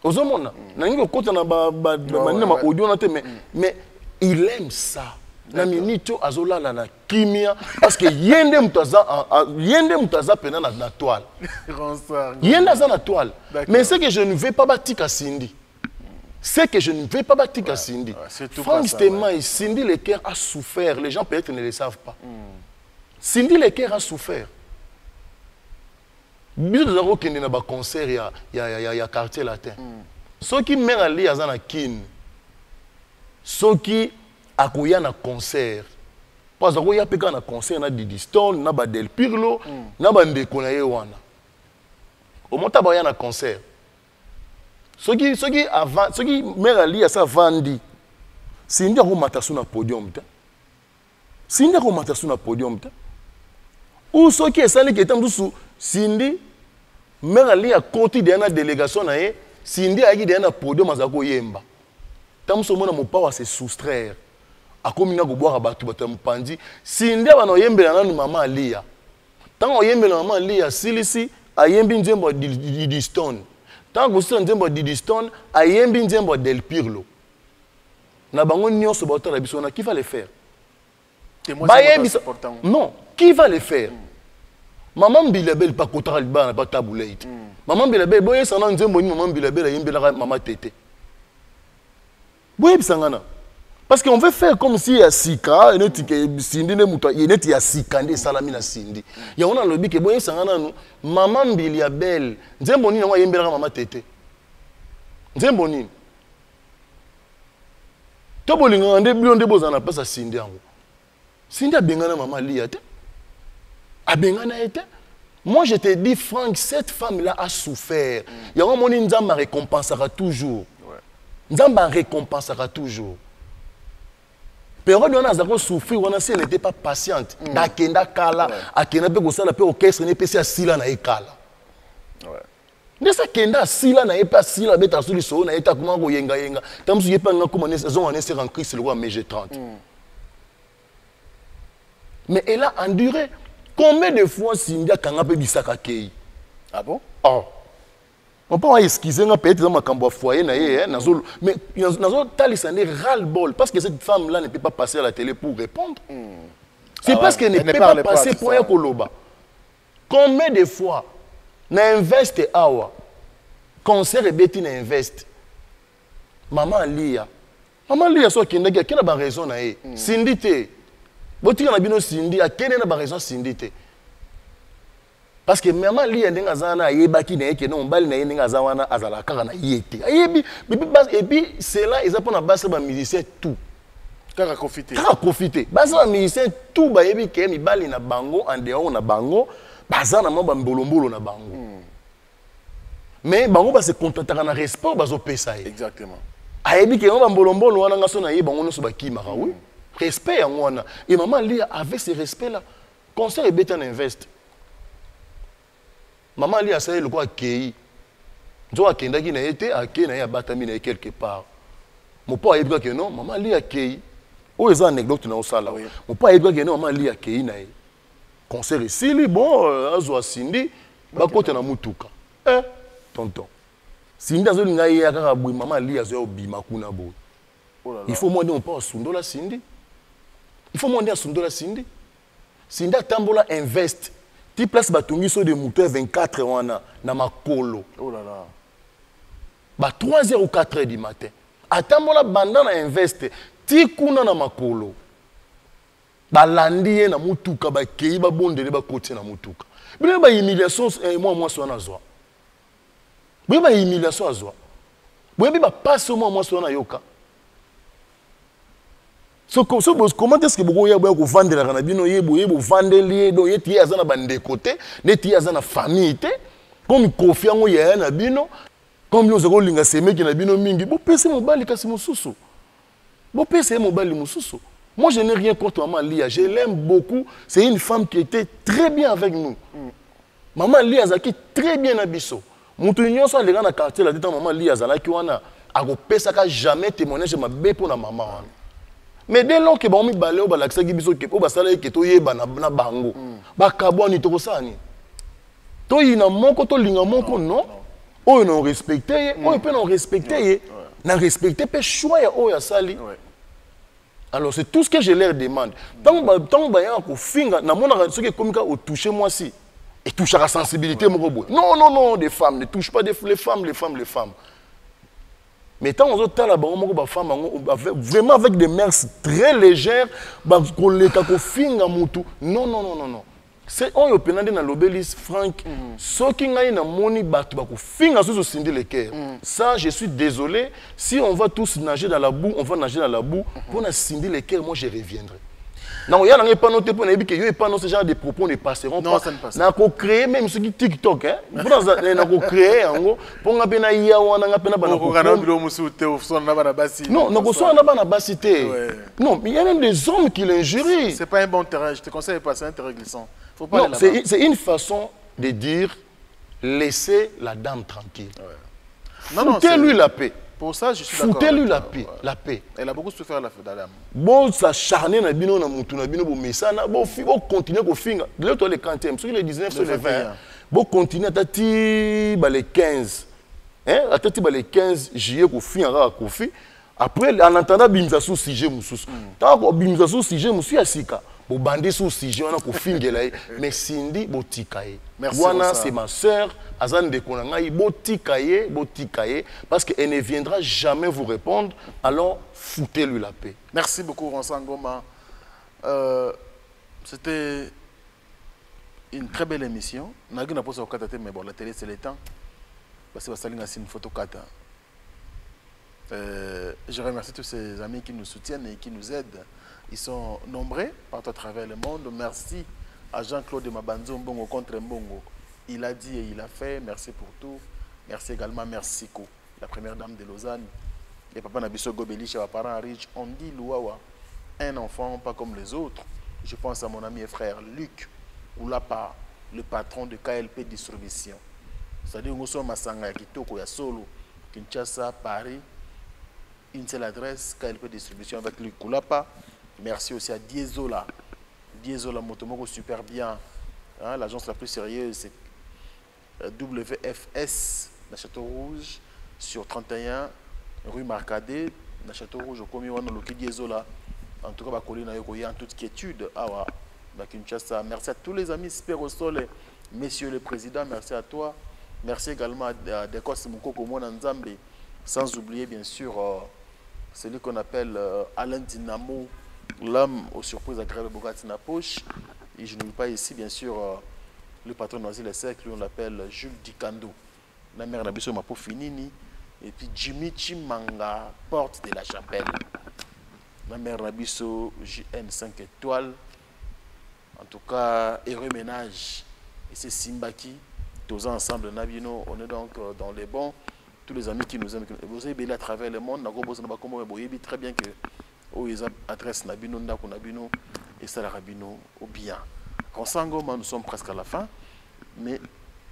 ozomona na ngi ko na ba manina audio na te mais il aime ça na minito azolala na kimia parce que yende mutaza pena na toile yende za na toile mais c'est que je ne vais pas batika Cindy c'est que je ne vais pas batika Cindy franchement Cindy le cœur a souffert les gens peut-être ne le savent pas Cindy le cœur a souffert biso zako kende na ba concert ya quartier latin soki mère ali azana kin soki akoya na concert parce que ya peka na concert na Didi Stone na ba Del Pirlo na ba ndeko na ye wana omota ba ya na concert soki avant soki mère ali ya sa vandi Cindy ko matasu na podium ta Cindy ko matasu na podium ta ou soki esali ke tamdusu Cindy mère ali ya koti de na délégation na ye Cindy aki de na podium azako yemba tamso mona mopa wa se soustraire akomi na koboaka bato batamupandi Cindy bana yembela nanu mama Alia tango yembela mama Alia silisi ayembi nzembo Didi Stone tango sila nzembo Didi Stone ayembi nzembo Del Pirlo na bango nyonso baotala biso na qui va le faire non qui va le faire maman Mbilabel pa kotaka libana pa tabulate maman Mbilabel boye sana nzembo ni maman Mbilabel ayembela mama Tete boye bisangana parce qu'on veut faire comme si ya sika Cindy ne muto yeneti ya sika nde salami na Cindy ya ona lobi ke boye sangana no maman Mbilabel nzembo ni ngo yembela mama Tete nzembo ni to bolinga nde bilonde bozana pesa Cindy yango Cindy abengana mama Lia te abengana ete moi je te dis Franck cette femme là a souffert yango moni nzamba récompensera toujours nzamba récompensera toujours période on a zako souffrir on a si elle n'était pas patiente dakenda kala akenda pe kosala pe orchestre ne pe si asila na ekala ndesa kenda sila na epa sila beta suli so na eta kuma ko yenga tamsu yepa nga kuma ne saison on est en crise le roi MG30 mais elle a enduré combien de fois Cindy kanga pe bisaka kei ah bon on peut excuser peut-être dans ma cambo foyer mais nazo talisane ras-le-bol parce que cette femme là ne peut pas passer à la télé pour répondre c'est parce qu'elle ne peut pas passer pour un koloba combien de fois na invest awa concert et beti na invest maman Lia so kendaki kena ba raison na e Cindy te botika na bino Cindy akene na ba raison Cindy te parce que maman Lia ndenga zana yebaki na yeke no mbali na ye ndenga zawana azala kaka na yete ayebi et puis c'est là ils apprennent à base ba musicien tout kaka profiter base ba musicien tout ba yebi ke mi bali na bango en dehors na bango bazana mo ba mbolombolo na bango mais bango ba se contentaka na respect bazo pesa ye exactement ayebi ke mo ba mbolombolo wana ngaso na ye bango no so ba kimaka oui respect yango wana et maman Lia avait ce respect là concert et betan invest maman Lia ça le quoi kei nzo akendaki na été akei na ya batami na quelque part mon père ayebika que non maman Lia kei o eza anecdote na osala mon père ayebika que non maman Lia kei na ye concert esili bon azwa Cindy bakota na mutuka tonton Cindy azolinga ye kaka boye maman Lia azo obima kuna boye il faut moi on pas sundola Cindy il faut moi on sundola Cindy Cindy atambola invest ti place batongi so de moteur 24 wana na makolo oh là là ba 3h ou 4h du matin atambola banda na invest ti kuna na makolo balandi ye na mutuka bakei babondele bakoti na mutuka bino ba humiliation moi so na zwa bino ba humiliation azwa bino ba passe moi so na yoka comment est-ce que beaucoup ya boya ko vendre la bino yebo vendre lié donc yeti azana bande côté neti azana famille te comme confiance ya na bino comme nous zako linga semeki na bino mingi bo pese mobali kasi mususu bo pese mobali mususu moi je n'ai rien contre maman Lia je l'aime beaucoup c'est une femme qui était très bien avec nous maman Lia zaki très bien na biso mutu nyonso alenga na quartier la teta maman Lia zalaki wana akopesaka jamais témoignage mabe pour na maman wana. Mais dès lors que baomi baleo balakisaki biso ke po basala ke to yeba na bango bakabwani to kosani to yina moko to linga moko non oyo non respecté oyo pe non respecté na respecté pe choix ya oyo asali. Alors c'est tout ce que je leur demande. Tant bayan ko finga na mona ce que komika au toucher moi si et touche à la sensibilité mon robot. Non non non, des femmes ne touchent pas les femmes. Mais tant on a la femme vraiment avec des mœurs très légères, qu'on les finga mutu. Non non non non non. C'est on yo penande na l'obélisque Franck. Ce qui n'a na moni batu bako finga sous sindi le cœur. Ça je suis désolé, si on va tous nager dans la boue, on va nager dans la boue pour na sindi le cœur, moi je reviendrai. Non, il y a pas noté pour ne que pas ce genre de propos ne passeront pas. Na ko créer même ce qui TikTok hein. Pour na ko créer en gros pour nga pena ya wana nga pena bana ko. Non, na ko so na bana basité. Non, mais il y a même des hommes qui l'injurient. C'est pas un bon terrain, je te conseille de passer un terrain glissant. Faut pas. Non, c'est une façon de dire laissez la dame tranquille. Foutez-lui la paix. Pour ça, je suis d'accord. Foutez-lui la paix, la paix. Elle a beaucoup souffert la dame. Bon, ça charné na bino na mutu na bino bo mesana, bon continuer ko finga. Le to le 40e, sur le 19 sur le 20. Bon continuer tati ba le 15. Hein, tati ba le 15 juillet ko finga ko fi. Après en entendant bimza sous sujet mususu. Ta ko bimza sous sujet musu ya sika. Bo bandé sous sujet on a ko fingela mais Cindy botikaye. Wana c'est ma sœur. Azan de Konangaï, botikaye, parce qu'elle ne viendra jamais vous répondre, alors foutez-lui la paix. Merci beaucoup, Vincent Ngoma. C'était une très belle émission. Mais bon, la télé, c'est le temps. Parce que c'est une photo kata. Je remercie tous ces amis qui nous soutiennent et qui nous aident. Ils sont nombreux partout à travers le monde. Merci à Jean-Claude Mabanzo Mbongo contre Mbongo. Il a dit et il a fait. Merci pour tout. Merci également, merci Ko, la première dame de Lausanne. Et papa Nabiso Gobeli, chez mes parents riches, on dit Louawa, un enfant pas comme les autres. Je pense à mon ami et frère Luc Oulapa, le patron de KLP Distribution. C'est-à-dire que nous sommes à Sanga, Kitoko, Solo, Kinshasa, Paris. Une seule adresse, KLP Distribution avec Luc Oulapa. Merci aussi à Diesola. Diesola Motomoko, super bien. Hein, l'agence la plus sérieuse, c'est WFS, la Château Rouge, sur 31 rue Marcadet, la Château Rouge, au commis Wano Loki Diesola. En tout cas, en toute quiétude. Merci à tous les amis Spérosol, messieurs le président, merci à toi. Merci également à Dekos Moukoko Monanzambe, sans oublier bien sûr celui qu'on appelle Alain Dinamo, l'homme aux surprises agréables Bogati na poche. Et je n'oublie pas ici, bien sûr, le patron de Noisy les Cercles, on l'appelle Jules Dikando. La mère Nabiso Mapo Finini. Et puis Jimmy Chimanga, porte de la chapelle. La mère Nabiso JN 5 étoiles. En tout cas, heureux ménage. Et c'est Simbaki. Tous ensemble, Nabino, on est donc dans les bons. Tous les amis qui nous aiment, vous avez à travers le monde. Vous savez très bien que ils adressent Nabino, Nabino et Salarabino au bien. Nous sommes presque à la fin. Mais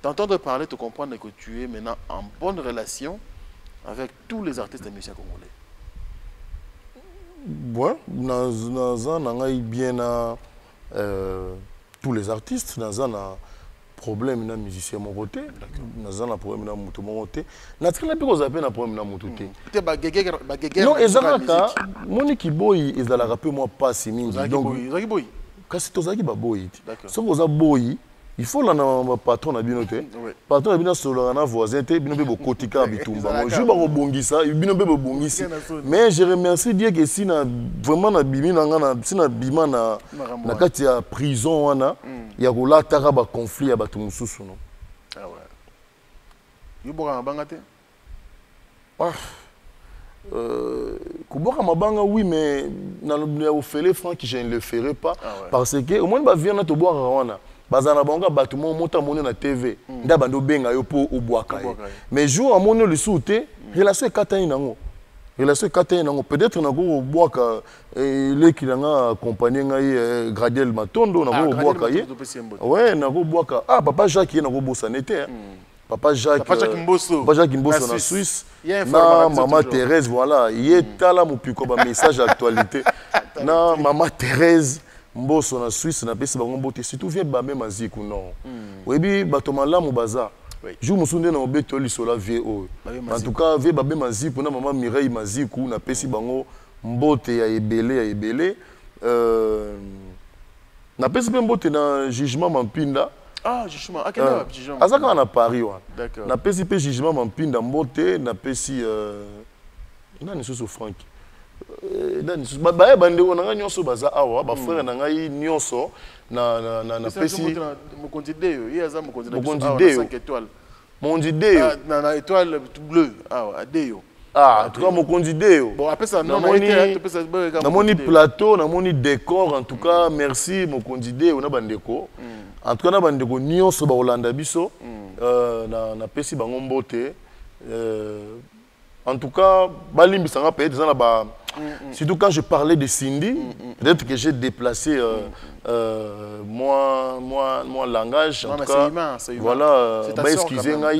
t'entendre parler, te comprendre que tu es maintenant en bonne relation avec tous les artistes et musiciens congolais. Ouais, nous bien tous les artistes, nous avons problème na musicien mon côté, nous avons problème na mutu mon côté. Nous avons problème na mutu côté. Non, ezalaka Monique Boy ezalaka peu moi pas si mingi. Donc kasi tozaki ba boy. So koza boy, il faut la na patron na binote. Patron na bino solo na voisin te bino be bokotika bitumba. Je ba robongisa, bino be bobongisi. Mais je remercie Dieu que si na vraiment na bimi na ngana, si na bima na kati ya prison wana, ya kolataka ba conflit ya batu mususu no. Ah ouais. Yuboka mabanga te? Kuboka mabanga oui, mais na le fele franc que je ne le ferai pas parce que au moins ba vient to boire wana. Bazana banga batu mo mota moni na TV. Nda bando benga yo po obwaka. Mais jour amoni le souté, relation katani nango. Relation katani nango peut-être na go obwaka les qui nga accompagner ngai Gradiel Matondo na go obwaka ye. Ouais, na go obwaka. Ah papa Jacques na go bossa n'était. Papa Jacques Mbosso na Suisse. Na maman Thérèse, voilà. Il est là mon plus comme message d'actualité. Na maman Thérèse Mbosso na Suisse na pesi bango mbote surtout vie ba même aziku non. Webi batoma la mo bazar. Jour musunde na obeto lisola VO. En tout cas vie ba même aziku na maman Mireille Maziku na pesi bango mbote ya ebele. Na pesi mbote na jugement Mampinda. Ah, jugement. À quel âge jugement? Azaka na Paris wa. D'accord. Na pesi pe jugement Mampinda mbote na pesi ina ni soso Frank. Ba bande on nyonso baza awa ba frère na ngai nyonso na pesi Mokonzi Deo. Il y a ça Mokonzi Deo. 5 étoiles. Mokonzi Deo. Na étoile bleue. Ah, Deo. Ah, en tout cas Mokonzi Deo. Bon, après ça non na moni plateau, na moni décor en tout cas merci Mokonzi Deo na bandeko. En tout cas na bandeko nyonso ba Holanda biso na pesi bango mbote. En tout cas balimbisa nga peut-être ça na ba surtout quand je parlais de Cindy, peut-être que j'ai déplacé moi langage. En tout cas, voilà, excusez moi,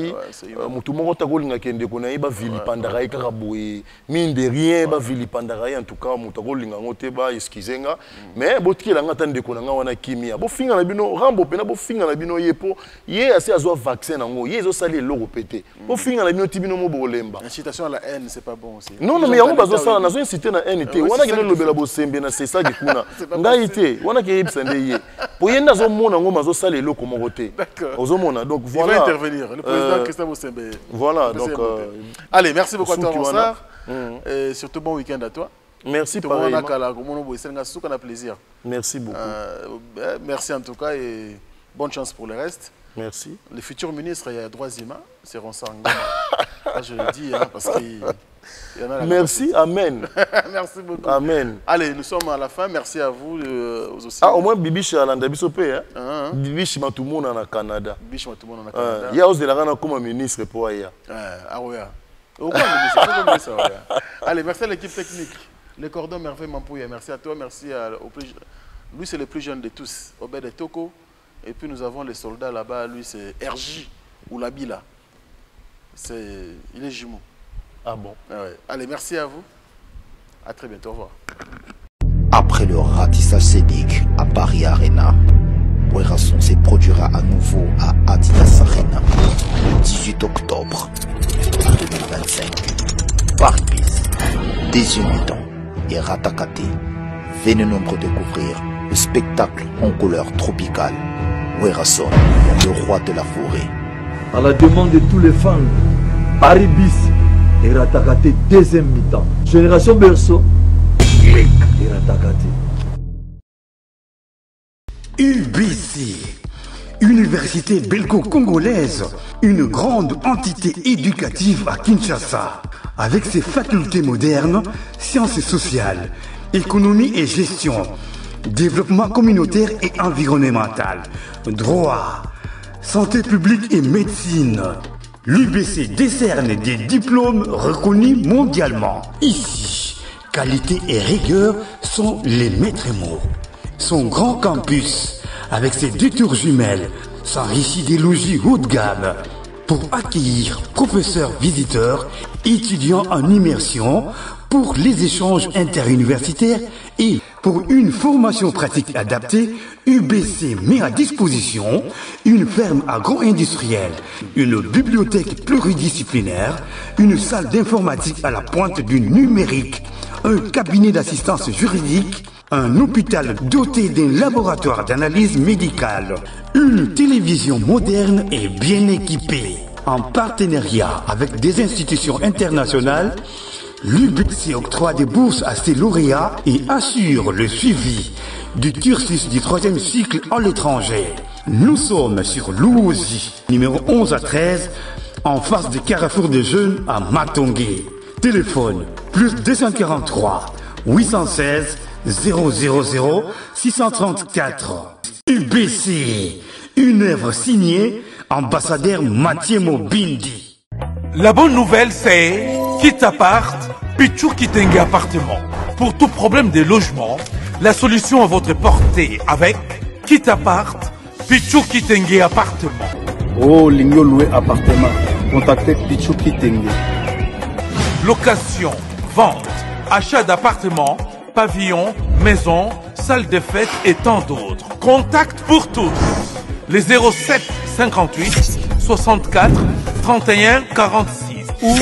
tout le monde a dit que nous avons vili pandaraï karaboué, mine de rien, vili pandaraï en tout cas, nous avons dit que excusez moi, mais botki langa tande ko nga wana kimia. Bo finga na bino rambo pena bo finga na bino yepo, yé assez azo vaccin nango, yé zo sali loro pété. Bo finga na bino tibino mo bolemba. Incitation à la haine, c'est pas bon aussi. Non, mais yango bazo sala nazo inciter na NT. Wana ke lobela bo sembe na c'est ça gikuna. Ngaite, wana ke yebsande yé. Pour yenda zo mona ngo mazo sala eloko mo côté. Ozo mona. Donc voilà. Il va intervenir le président Christian Bosembe. Voilà, donc allez, merci beaucoup à toi Monsar. Et surtout bon week-end à toi. Merci pareil. Plaisir. Merci beaucoup. Merci en tout cas et bonne chance pour le reste. Merci. Les futurs ministres et droits humains seront sans je le dis hein, parce qu'il y en a. Merci, amen. Merci beaucoup. Amen. Allez, nous sommes à la fin. Merci à vous aussi. Ah, au moins Bibiche à l'Andabisopé, hein. Bibiche Matoumon en Canada. Bibiche Matoumon en Canada. Il y a aussi de la rana comme ministre pour Aya. Ah oui. Ministre. Allez, merci à l'équipe technique. Les cordons merveilleux Mampouya. Merci à toi, merci au plus. Lui, c'est le plus jeune de tous, Obed et Toko. Et puis nous avons les soldats là-bas. Lui, c'est RJ ou Labila. Il est jumeau. Ah bon? Ouais. Allez, merci à vous. À très bientôt. Au revoir. Après le ratissage scénique à Paris Arena, Werrason se produira à nouveau à Adidas Arena le 18 octobre 2025. Paris Bis, Désunidant et Ratakate. Venez nombreux découvrir le spectacle en couleur tropicale. Werrason, le roi de la forêt. À la demande de tous les fans, Paris Bis et Ratakate deuxième mi-temps. Génération Berceau, clic et Ratakate. UBC, Université belgo-congolaise, une grande entité éducative à Kinshasa, avec ses facultés modernes, sciences sociales, économie et gestion, développement communautaire et environnemental, droit, santé publique et médecine. L'UBC décerne des diplômes reconnus mondialement. Ici, qualité et rigueur sont les maîtres mots. Son grand campus, avec ses 2 tours jumelles, s'enrichit des logis haut de gamme pour accueillir professeurs visiteurs, étudiants en immersion, pour les échanges interuniversitaires et pour une formation pratique adaptée. UBC met à disposition une ferme agro-industrielle, une bibliothèque pluridisciplinaire, une salle d'informatique à la pointe du numérique, un cabinet d'assistance juridique, un hôpital doté d'un laboratoire d'analyse médicale, une télévision moderne et bien équipée. En partenariat avec des institutions internationales, l'UBC octroie des bourses à ses lauréats et assure le suivi du cursus du 3e cycle à l'étranger. Nous sommes sur Lououzi, numéro 11 à 13, en face du carrefour de jeunes à Matongé. Téléphone plus 243 816 000 634. UBC, une œuvre signée ambassadeur Mathieu Mobindi. La bonne nouvelle, c'est Kita Part, Pichou Kitenge Appartement. Pour tout problème de logement, la solution à votre portée avec Kita Part, Pichou Kitenge Appartement. Oh, Lingyo loué appartement. Contactez Pichou Kitenge. Location, vente, achat d'appartements, pavillons, maisons, salles de fête et tant d'autres. Contact pour tous. Les 07 58 64 31 46 ou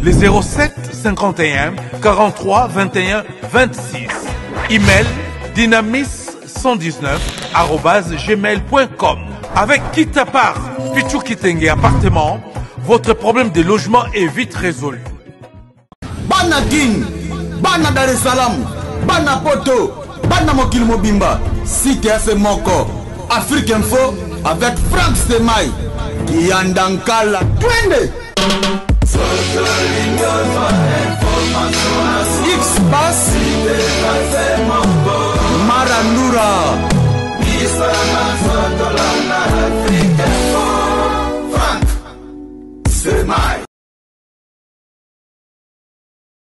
les 07 51 43 21 26. Email dynamis119@gmail.com. Avec Kitapart Pichou Kitenge appartement, votre problème de logement est vite résolu. Bana Guine, Bana Dar es Salaam, Bana Poto, Bana Mokil Mobimba, Site Asse Moko, Afrique Info avec Franck Semaï, Yandankala, Twende.